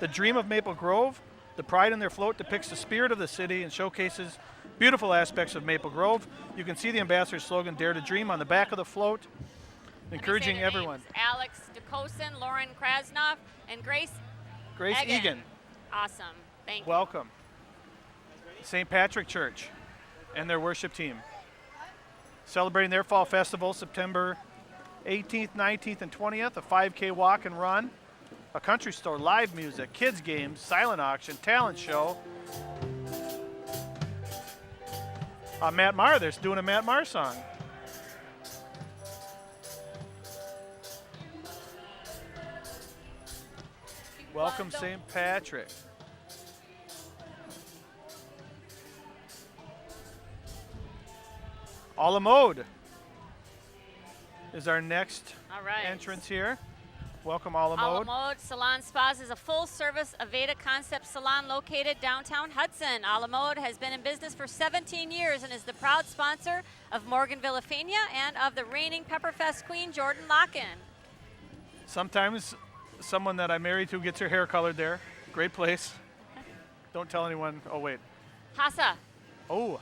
the dream of Maple Grove. The pride in their float depicts the spirit of the city and showcases beautiful aspects of Maple Grove. You can see the ambassador's slogan, Dare to Dream, on the back of the float, encouraging everyone. Names. Alex DeCosin, Lauren Krasnoff, and Grace Egan. Awesome. Thank you. Welcome. St. Patrick Church and their worship team. Celebrating their fall festival September 18th, 19th, and 20th, a 5K walk and run, a country store, live music, kids games, silent auction, talent show. Matt Maher, they're doing a Matt Maher song. Welcome St. Patrick. A la mode is our next All right. entrance here. Welcome a la A la mode. Mode Salon Spas is a full-service Aveda concept salon located downtown Hudson. A la Mode has been in business for 17 years and is the proud sponsor of Morganville Athenia and of the reigning Pepperfest queen, Jordan Locken. Sometimes someone that I'm married to gets her hair colored there. Great place. Don't tell anyone. Oh, wait. Hassa. Oh,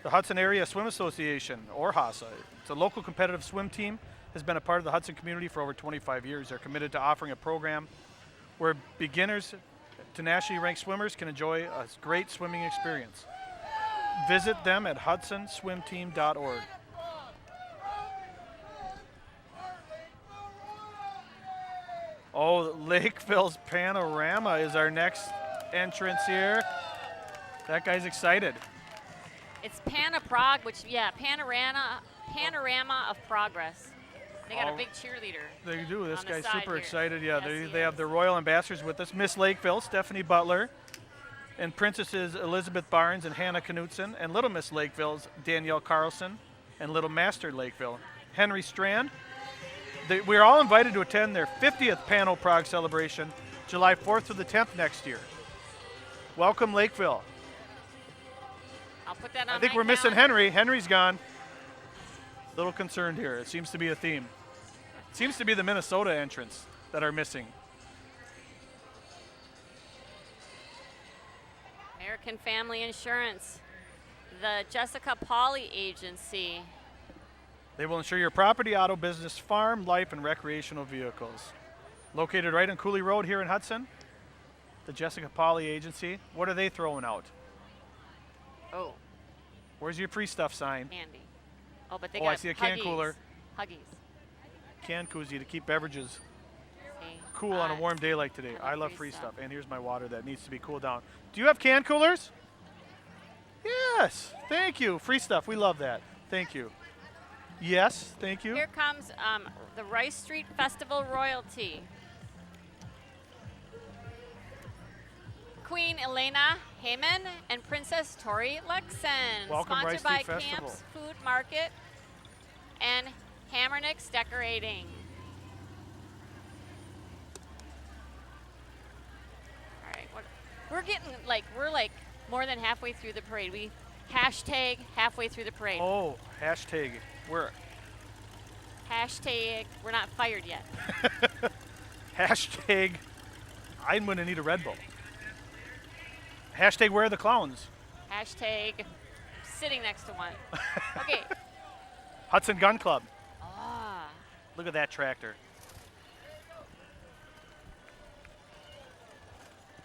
the Hudson Area Swim Association, or HASA. It's a local competitive swim team, has been a part of the Hudson community for over 25 years. They're committed to offering a program where beginners to nationally ranked swimmers can enjoy a great swimming experience. Visit them at hudsonswimteam.org. Oh, Lakeville's Panorama is our next entrance here. That guy's excited. It's Pana Prague, which, Panorama of Progress. They got a big cheerleader. They do. This on the guy's side super here. excited. Yeah, Yes, he they have is. their royal ambassadors with us. Miss Lakeville, Stephanie Butler, and Princesses Elizabeth Barnes and Hannah Knutson, and Little Miss Lakeville's Danielle Carlson, and Little Master Lakeville, Henry Strand. We're all invited to attend their 50th Pano Prague celebration, July 4th through the 10th next year. Welcome, Lakeville. I'll put that on I think my we're missing calendar. Henry. Henry's gone. Little concerned here. It seems to be a theme. It seems to be the Minnesota entrants that are missing. American Family Insurance, the Jessica Pauley Agency. They will insure your property, auto, business, farm, life, and recreational vehicles. Located right on Cooley Road here in Hudson, the Jessica Pauley Agency. What are they throwing out? Oh, Where's your free stuff sign? handy. Oh, but they Oh, got I see a can Huggies. cooler. Huggies. Can koozie to keep beverages See? cool on a warm day like today. I I love love free free stuff. stuff. And here's my water that needs to be cooled down. Do you have can coolers? Yes. Thank you. Free stuff. We love that. Thank you. Yes. Thank you. Here comes the Rice Street Festival royalty. Queen Elena Heyman and Princess Tori Lexen. Welcome, Sponsored Rice by Street Festival. Camps Food Market and Hammernix Decorating. All right, we're like more than halfway through the parade. We hashtag halfway through the parade. Oh, hashtag. We're Hashtag we're not fired yet. hashtag. I'm gonna need a Red Bull. Hashtag where are the clowns? Hashtag sitting next to one. Okay. Hudson Gun Club. Ah. Look at that tractor.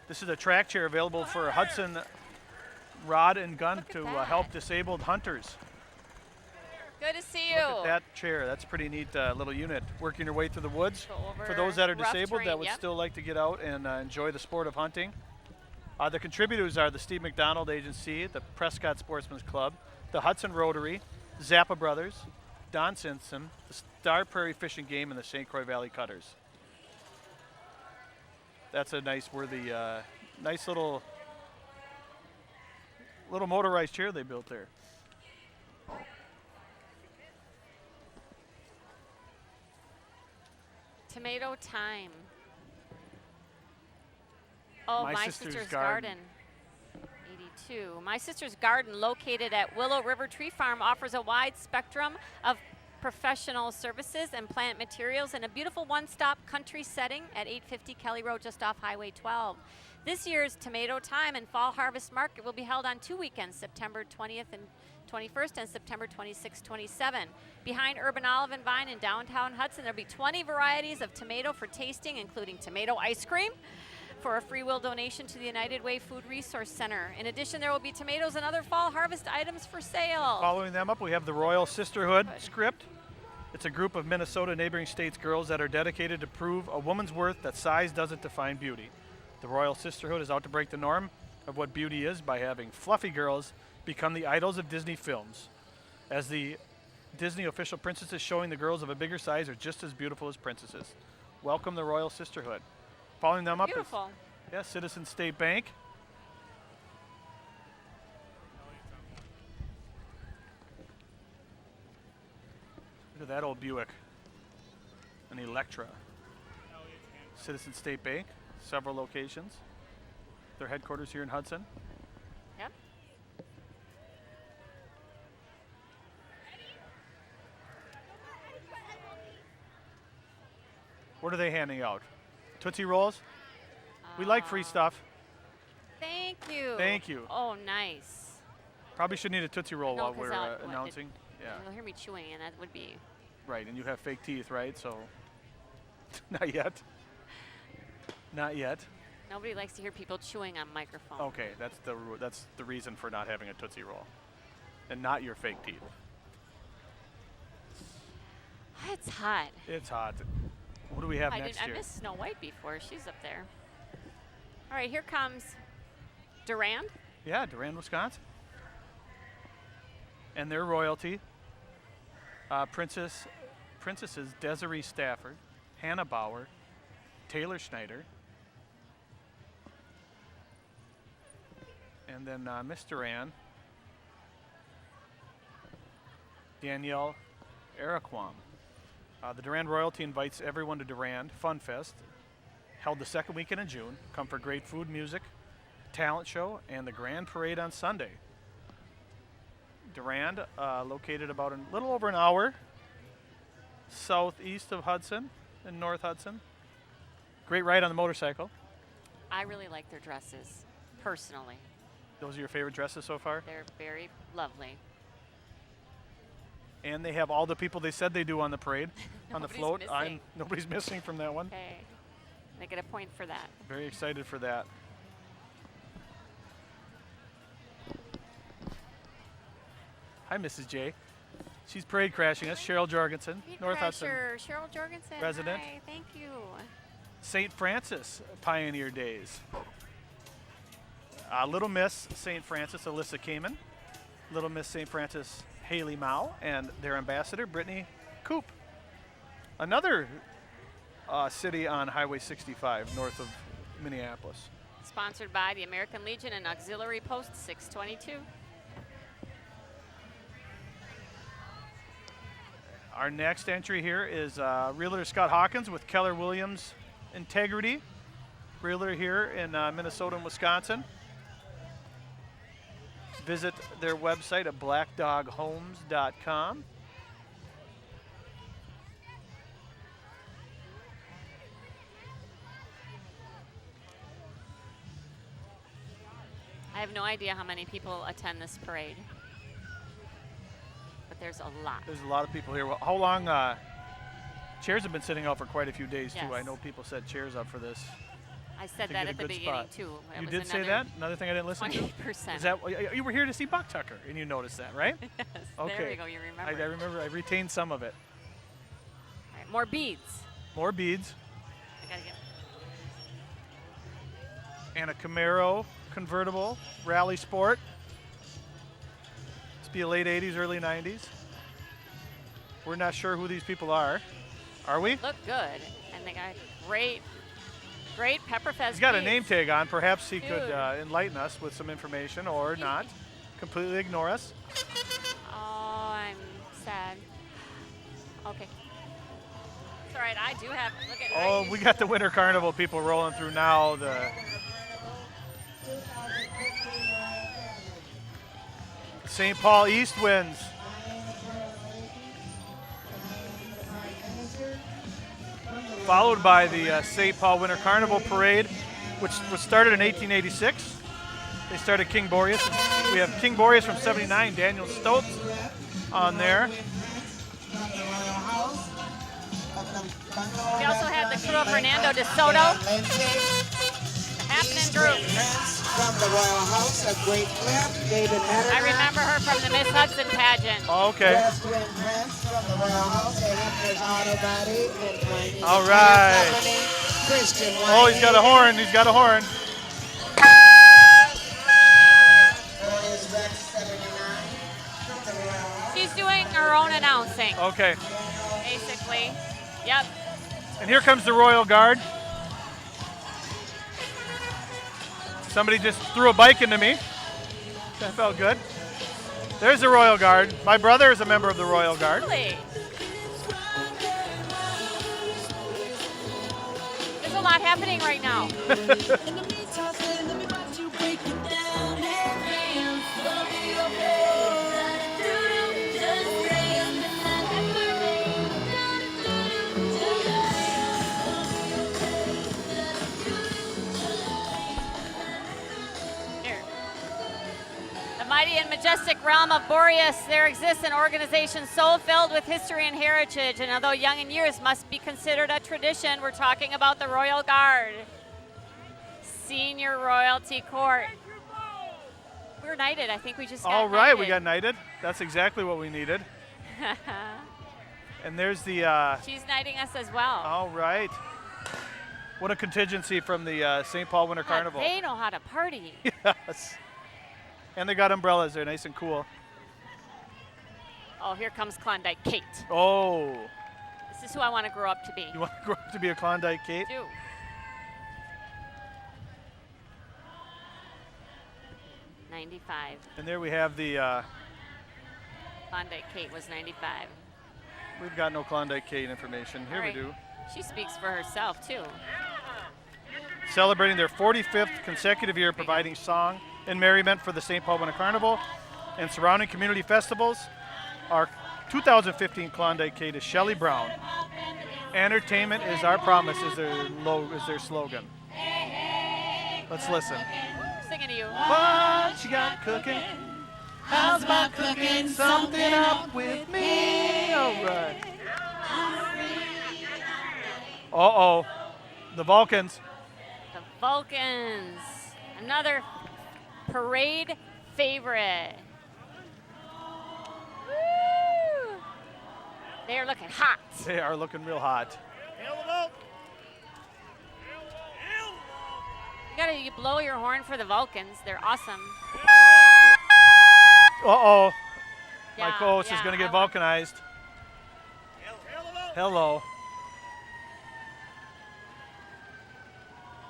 This is a track chair available for Hudson Rod and Gun Look at to that. help disabled hunters. Good to see you. Look at that chair. That's a pretty neat little unit. Working your way through the woods. Go over For those that are rough disabled terrain, that would yep. still like to get out and enjoy the sport of hunting. The contributors are the Steve McDonald Agency, the Prescott Sportsman's Club, the Hudson Rotary, Zappa Brothers, Don Simpson, the Star Prairie Fishing Game, and the St. Croix Valley Cutters. That's a nice, worthy, nice little motorized chair they built there. Tomato time. Oh, My My Sister's Sister's Garden. Garden. 82. My Sister's Garden, located at Willow River Tree Farm, offers a wide spectrum of professional services and plant materials in a beautiful one-stop country setting at 850 Kelly Road, just off Highway 12. This year's Tomato Time and Fall Harvest Market will be held on 2 weekends, September 20th and 21st and September 26th, 27. Behind Urban Olive and Vine in downtown Hudson, there'll be 20 varieties of tomato for tasting, including tomato ice cream, for a free will donation to the United Way Food Resource Center. In addition, there will be tomatoes and other fall harvest items for sale. Following them up, we have the Royal Sisterhood script. It's a group of Minnesota neighboring states girls that are dedicated to prove a woman's worth that size doesn't define beauty. The Royal Sisterhood is out to break the norm of what beauty is by having fluffy girls become the idols of Disney films. As the Disney official princesses showing the girls of a bigger size are just as beautiful as princesses. Welcome the Royal Sisterhood. Following them up is Beautiful. Citizen State Bank. Look at that old Buick. An Electra. Citizen State Bank, several locations. Their headquarters here in Hudson. Yep. What are they handing out? Tootsie Rolls? We like free stuff. Thank you. Thank you. Oh, nice. Probably should need a Tootsie Roll No, while 'cause we're I'll- announcing. Yeah, You'll hear me chewing, and that would be. right. And you have fake teeth, right? So, not yet. Not yet. Nobody likes to hear people chewing on microphone. Okay, that's the reason for not having a Tootsie Roll, and not your fake teeth. It's hot. It's hot. What do we have next I here? missed Snow White before. She's up there. All right, here comes Durand. Yeah, Durand, Wisconsin. And their royalty, Princesses Desiree Stafford, Hannah Bauer, Taylor Schneider, and then Miss Durand, Danielle Araquam. The Durand royalty invites everyone to Durand Fun Fest, held the second weekend in June. Come for great food, music, talent show, and the grand parade on Sunday. Durand, located about a little over an hour southeast of Hudson in North Hudson. Great ride on the motorcycle. I really like their dresses, personally. Those are your favorite dresses so far? They're very lovely. And they have all the people they said they do on the parade, on the Nobody's float. missing. Nobody's missing from that one. Okay. They get a point for that. Very excited for that. Hi, Mrs. J. She's parade crashing us. Cheryl Jorgensen, Meet North Hudson. Crasher, Cheryl Jorgensen. Resident. Hi, thank you. St. Francis Pioneer Days. Little Miss St. Francis Alyssa Kamen, Little Miss St. Francis Haley Mao, and their ambassador Brittany Coop. Another city on Highway 65 north of Minneapolis. Sponsored by the American Legion and Auxiliary Post 622. Our next entry here is Realtor Scott Hawkins with Keller Williams Integrity. Realtor here in Minnesota and Wisconsin. Visit their website at blackdoghomes.com. I have no idea how many people attend this parade, but there's a lot. There's a lot of people here. Well, how long? Chairs have been sitting out for quite a few days, too. Yes. I know people set chairs up for this. I said to that get a at the good beginning, spot. too. It You was did say another that? Another thing I didn't listen to? 20%. Is that you were here to see Buck Tucker, and you noticed that, right? Yes, Okay. there we go. You I remember. remember. I retained some of it. All right, more beads. More beads I gotta get. and a Camaro convertible rally sport. Must be a late 80s, early 90s. We're not sure who these people are. Are we? Look good, and they got great Pepperfest. He's got a beads. name tag on. Perhaps he could Dude. enlighten us with some information or not. Completely ignore us. Oh, I'm sad. Okay. It's all right. I do have. Look at. Oh, we got the Winter Carnival people rolling through now. The St. Paul East Winds. Followed by the St. Paul Winter Carnival Parade, which was started in 1886. They started King Boreas. We have King Boreas from '79, Daniel Stotz on there. We also had the crew of Fernando De Soto. Happening group. From the Royal House, a great clap. David I remember her from the Miss Hudson pageant. Oh, okay. Western Prince from the Royal House, a Hitler's auto body. All right. Kristin. Oh, he's got a horn. He's got a horn. She's doing her own announcing, Okay. basically. Yep. And here comes the Royal Guard. Somebody just threw a bike into me. That felt good. There's the Royal Guard. My brother is a member of the Royal Guard. Really? There's a lot happening right now. Mighty and majestic realm of Boreas, there exists an organization so filled with history and heritage, and although young in years must be considered a tradition, we're talking about the Royal Guard. Senior Royalty Court. We're knighted. I think we just got All right, knighted. we got knighted. That's exactly what we needed. And there's the... She's knighting us as well. All right. What a contingency from the St. Paul Winter Carnival. They know how to party. Yes. And they got umbrellas. They're nice and cool. Oh, here comes Klondike Kate. Oh. This is who I want to grow up to be. You want to grow up to be a Klondike Kate? I do. $95. And there we have the... Klondike Kate was 95. We've got no Klondike Kate information. Here All right. we do. She speaks for herself, too. Celebrating their 45th consecutive year providing song and merriment for the St. Paul Winter Carnival and surrounding community festivals. Our 2015 Klondike Kate is Shelley Brown. Entertainment is our promise is their slogan. Let's listen. Singing to you. What you got cooking? How's about cooking something up with me? All right. Uh-oh. The Vulcans. The Vulcans. Another parade favorite. Woo! They are looking hot. They are looking real hot. You blow your horn for the Vulcans. They're awesome. Uh-oh. My Yeah, co-host is yeah, going to get I love- vulcanized. Hello.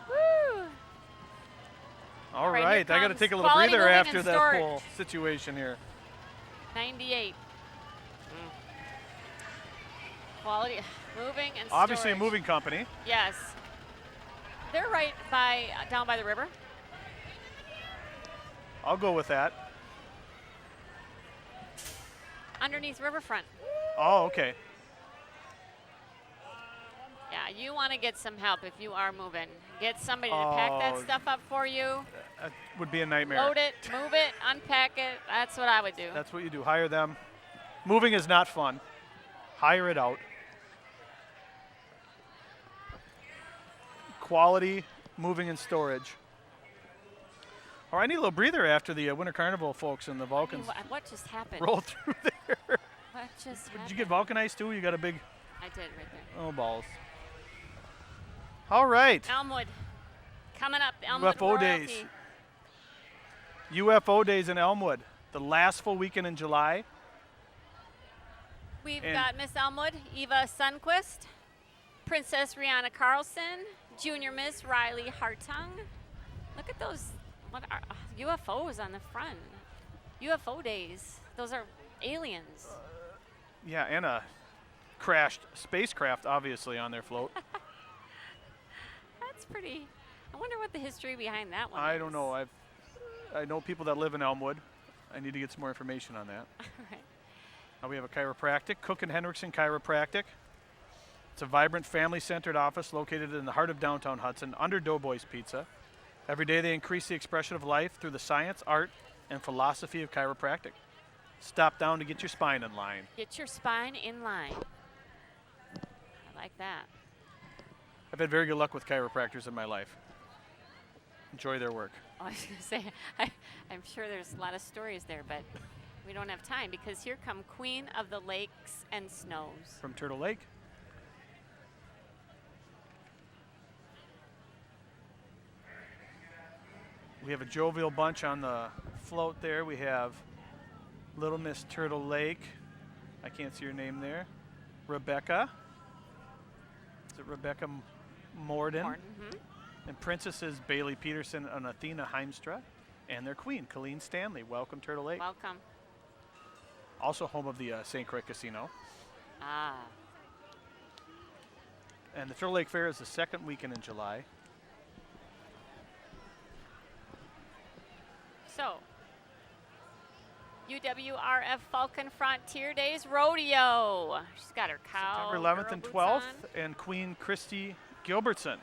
Woo! All right, right. here I got to comes take a little quality breather moving after and that storage. whole situation here. 98. Quality, moving and Obviously a storage. moving company. Yes. They're right by, down by the river. I'll go with that. Underneath riverfront. Oh, okay. Yeah, you want to get some help if you are moving. Get somebody to pack that Oh. stuff up for you. That would be a nightmare. Load it, move it, unpack it. That's what I would do. That's what you do. Hire them. Moving is not fun. Hire it out. Quality, moving and storage. All right, I need a little breather after the Winter Carnival folks and the Vulcans What just happened? roll through there. What just happened? Did you get vulcanized too? You got a big, I did right there. oh, balls. All right. Elmwood. Coming up, Elmwood UFO days. Royalty. UFO days in Elmwood. The last full weekend in July. We've And- got Miss Elmwood, Eva Sunquist, Princess Rihanna Carlson, Junior Miss Riley Hartung. Look at those what are, UFOs on the front. UFO days. Those are aliens. Yeah, and a crashed spacecraft, obviously, on their float. That's pretty. I wonder what the history behind that one I is. don't know. I know people that live in Elmwood. I need to get some more information on that. All right. We have a chiropractic, Cook and Hendrickson Chiropractic. It's a vibrant, family-centered office located in the heart of downtown Hudson, under Doughboys Pizza. Every day they increase the expression of life through the science, art, and philosophy of chiropractic. Stop down to get your spine in line. Get your spine in line. I like that. I've had very good luck with chiropractors in my life. Enjoy their work. Oh, I was going to say, I'm sure there's a lot of stories there, but we don't have time because here come Queen of the Lakes and Snows. From Turtle Lake. We have a jovial bunch on the float there. We have Little Miss Turtle Lake. I can't see your name there. Rebecca. Is it Rebecca Morden? Corn. Mhm. And Princesses Bailey Peterson and Athena Heimstra, and their queen, Colleen Stanley. Welcome, Turtle Lake. Welcome. Also home of the St. Croix Casino. Ah. And the Turtle Lake Fair is the second weekend in July. So, UWRF Falcon Frontier Days Rodeo. She's got her cow. September 11th girl and boots 12th, on. and Queen Christy Gilbertson.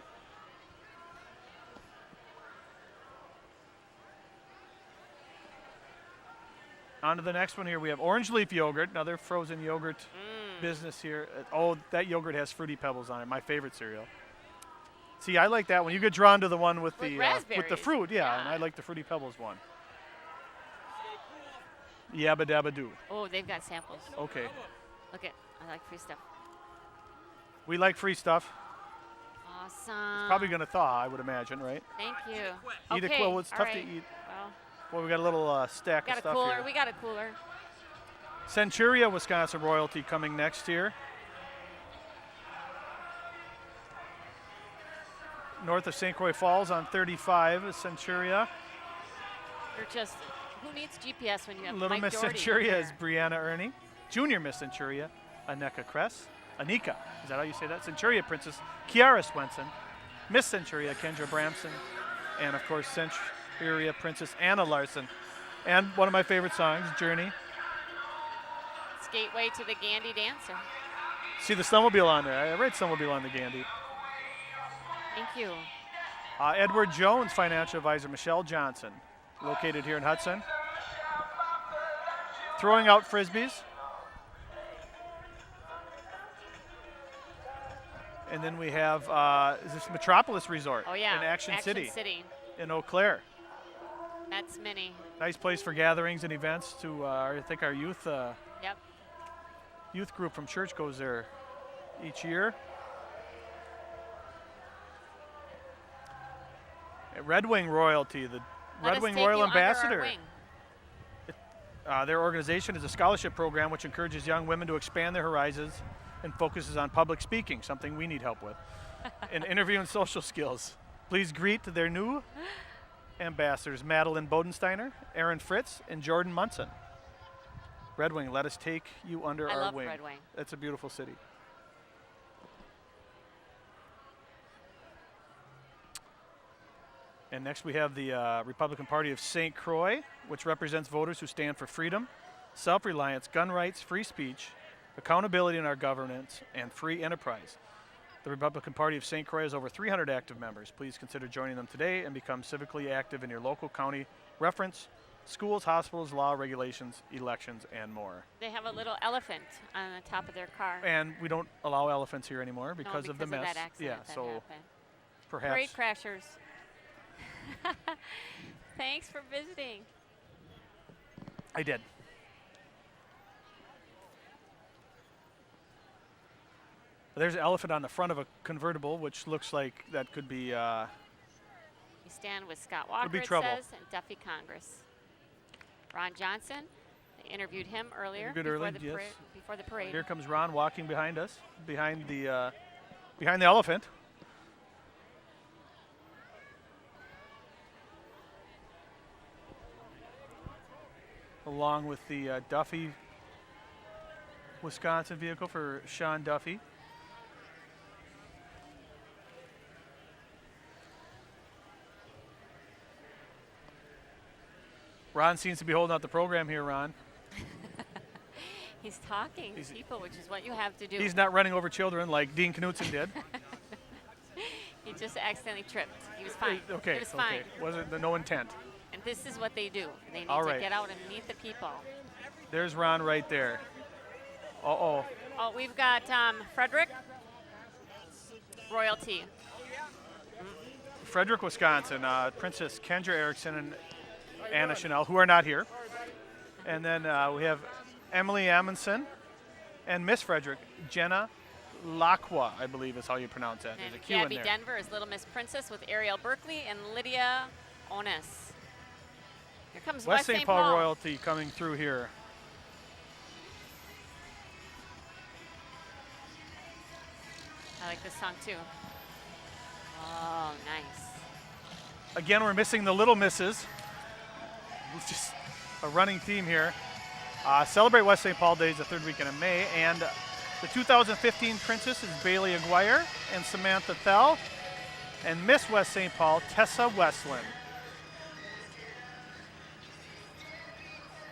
On to the next one here. We have Orange Leaf Yogurt, another frozen yogurt business here. Oh, that yogurt has Fruity Pebbles on it, my favorite cereal. See, I like that one. You get drawn to the one with the fruit, yeah, and I like the Fruity Pebbles one. Yabba Dabba Doo. Oh, they've got samples. Okay. Look at, I like free stuff. We like free stuff. Awesome. Probably going to thaw, I would imagine, right? Thank you. Eat it Okay, well. It's all tough right. to eat. Well, Well, we got a little stack got of a stuff cooler. here. We got a cooler. Centuria, Wisconsin royalty coming next year. North of St. Croix Falls on 35 is Centuria. You're just, who needs GPS when you have Little Mike Miss Doherty Centuria here? is Brianna Ernie. Junior Miss Centuria, Aneka Kress. Anika, is that how you say that? Centuria Princess, Kiara Swenson. Miss Centuria, Kendra Bramson. And of course, Centuria Princess Anna Larson. And one of my favorite songs, Journey. It's Gateway to the Gandy Dancer. See the snowmobile on there. I read snowmobile on the Gandy. Thank you. Edward Jones, financial advisor, Michelle Johnson, located here in Hudson. Throwing out frisbees. And then we have, is this Metropolis Resort Oh, yeah. in Action City City. in Eau Claire. That's mini. Nice place for gatherings and events to, I think our youth Yep. youth group from church goes there each year. Red Wing Royalty, the Let Red us Wing take Royal you under our Ambassador. wing. Their organization is a scholarship program which encourages young women to expand their horizons and focuses on public speaking, something we need help with, and interview and social skills. Please greet their new ambassadors, Madeline Bodensteiner, Aaron Fritz, and Jordan Munson. Red Wing, let us take you under I our love wing. Red Wing. It's a beautiful city. And next we have the Republican Party of St. Croix, which represents voters who stand for freedom, self-reliance, gun rights, free speech, accountability in our governance, and free enterprise. The Republican Party of St. Croix has over 300 active members. Please consider joining them today and become civically active in your local county reference, schools, hospitals, law, regulations, elections, and more. They have a little elephant on the top of their car. And we don't allow elephants here anymore because of the mess. That accident Yeah, that so happened. perhaps. Parade crashers. Thanks for visiting. I did. There's an elephant on the front of a convertible, which looks like that could be. You stand with Scott Walker, be it trouble. says, and Duffy Congress. Ron Johnson, they interviewed him earlier Interviewed before, early, the yes. before the parade. Here comes Ron walking behind us, behind the elephant. Along with the Duffy, Wisconsin vehicle for Sean Duffy. Ron seems to be holding out the program here, Ron. He's talking to people, which is what you have to do. He's not running over children like Dean Knutson did. He just accidentally tripped. He was fine. Okay, It was fine. Wasn't no intent. And this is what they do. They need All to right. get out and meet the people. There's Ron right there. Uh-oh. Oh, we've got Frederick, royalty. Frederick, Wisconsin, Princess Kendra Erickson and Anna Chanel, who are not here. And then we have Emily Amundsen and Miss Frederick, Jenna Lacqua, I believe is how you pronounce that. There's And a Q in Gabby there. Denver is Little Miss Princess with Ariel Berkeley and Lydia Onis. Here comes West St. Paul royalty coming through here. I like this song too. Oh, nice. Again, we're missing the Little Misses. It's just a running theme here. Celebrate West St. Paul Days the third weekend of May. And the 2015 Princess is Bailey Aguirre and Samantha Thel. And Miss West St. Paul, Tessa Westland.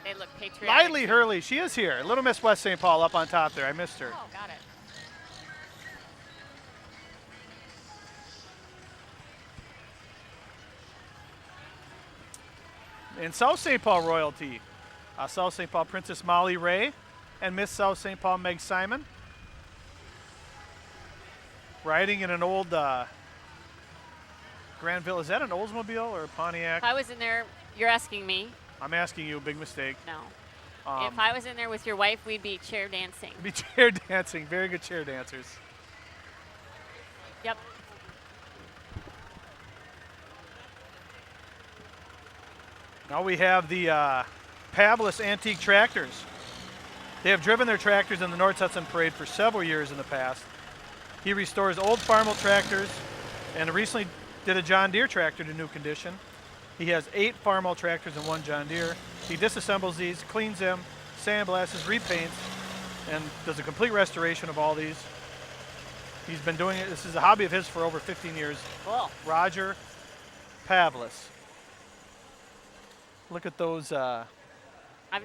They look patriotic. Lively Hurley, she is here. Little Miss West St. Paul up on top there. I missed her. Oh, got it. In South St. Paul royalty, South St. Paul Princess Molly Ray and Miss South St. Paul Meg Simon. Riding in an old Granville. Is that an Oldsmobile or a Pontiac? If I was in there, you're asking me. I'm asking you, big mistake. No. If I was in there with your wife, we'd be chair dancing. Be chair dancing. Very good chair dancers. Yep. Now we have the Pavlis Antique Tractors. They have driven their tractors in the North Hudson Parade for several years in the past. He restores old Farmel tractors and recently did a John Deere tractor to new condition. He has 8 Farmel tractors and 1 John Deere. He disassembles these, cleans them, sandblasts, repaints, and does a complete restoration of all these. He's been doing it. This is a hobby of his for over 15 years. Cool. Roger Pavlis. Look at those. I've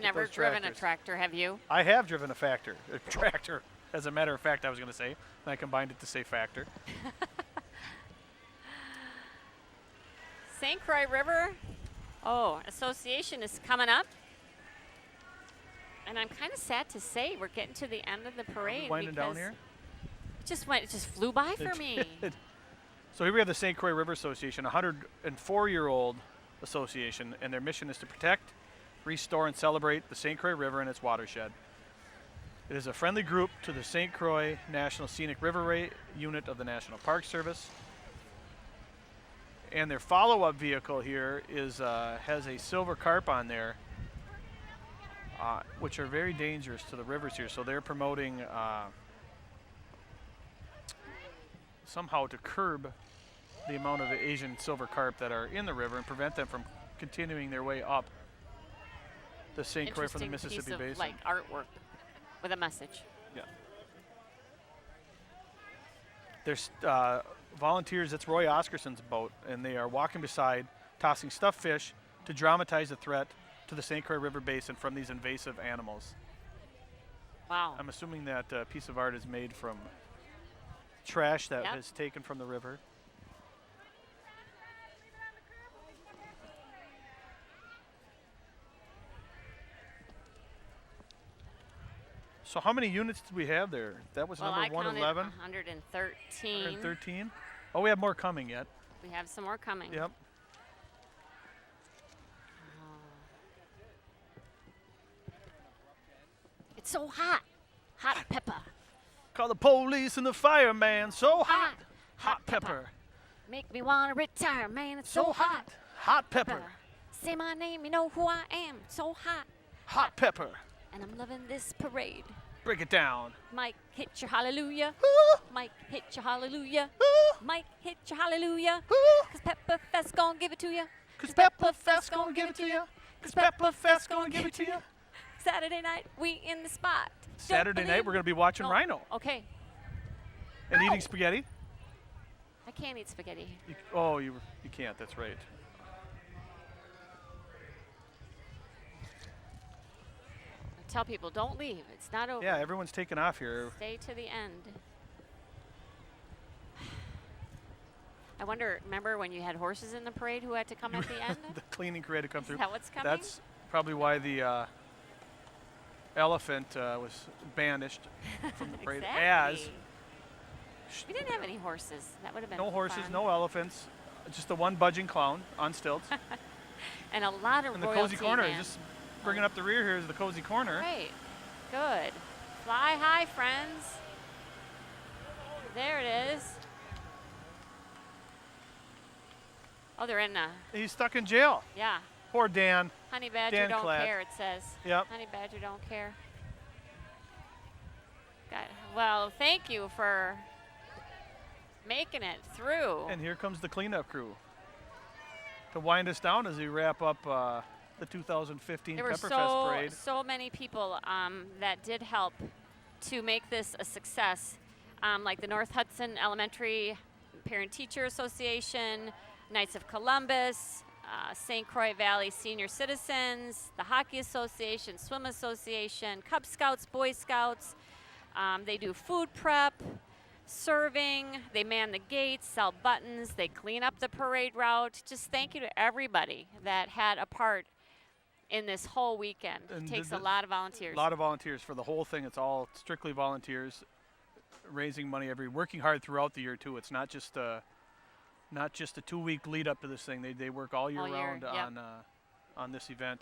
never those driven a tractors. tractor, have you? I have driven a tractor. As a matter of fact, I was going to say, and I combined it to say factor. St. Croix River, association is coming up. And I'm kind of sad to say we're getting to the end of the parade. Winding down because here. it just flew by for It me. did. So here we have the St. Croix River Association, a 104-year-old association, and their mission is to protect, restore, and celebrate the St. Croix River and its watershed. It is a friendly group to the St. Croix National Scenic Riverway unit of the National Park Service. And their follow-up vehicle here is has a silver carp on there, which are very dangerous to the rivers here. So they're promoting somehow to curb the amount of Asian silver carp that are in the river and prevent them from continuing their way up the St. Croix from the Interesting Mississippi piece of, Basin. like artwork with a message. Yeah. There's volunteers. It's Roy Oscarson's boat, and they are walking beside, tossing stuffed fish to dramatize the threat to the St. Croix River Basin from these invasive animals. Wow. I'm assuming that piece of art is made from trash that is taken from the river. So how many units did we have there? That was Well, number I counted 111? 113. 113? Oh, we have more coming yet. We have some more coming. Yep. It's so hot. Hot pepper. Call the police and the fireman. So hot. Hot. Hot pepper. Make me want to retire, man. It's So hot. Hot pepper. Say my name, you know who I am. So hot. Hot pepper. And I'm loving this parade. Break it down. Mike, hit your hallelujah. Mike, hit your hallelujah. Mike, hit your hallelujah. Cause Pepper Fest gon' give it to you. Cause Pepper Fest gonna give it to you. Cause Pepper Fest gonna give it to you. Saturday night, we in the spot. Saturday Don't night, believe- we're gonna be watching Oh, Rhino Okay. and Ow. eating spaghetti. I can't eat spaghetti. You can't. That's right. I tell people, don't leave. It's not over. Yeah, everyone's taking off here. Stay to the end. I wonder, remember when you had horses in the parade who had to come at the end? The cleaning crew had to come Is through. that what's coming? That's probably why the elephant was banished from the parade. Exactly. We didn't have any horses. That would have been No horses, fun. no elephants, just the one budging clown on stilts. And a lot of And the royalty, cozy corner, man. just bringing up the rear here is the cozy corner. Great. Good. Fly high, friends. There it is. Oh, they're in He's stuck in jail. yeah. Poor Dan. Honey Badger Dan don't Cladd. care, it says. Yep. Honey Badger don't care. Well, thank you for making it through. And here comes the cleanup crew. to wind us down as we wrap up the 2015 There were Pepperfest Parade. so many people that did help to make this a success, like the North Hudson Elementary Parent-Teacher Association, Knights of Columbus, St. Croix Valley Senior Citizens, the Hockey Association, Swim Association, Cub Scouts, Boy Scouts. They do food prep, serving, they man the gates, sell buttons, they clean up the parade route. Just thank you to everybody that had a part in this whole weekend. And It takes a lot of volunteers. A lot of volunteers for the whole thing. It's all strictly volunteers, raising money working hard throughout the year too. It's not just a 2-week lead up to this thing. They work all year round yep. on this event.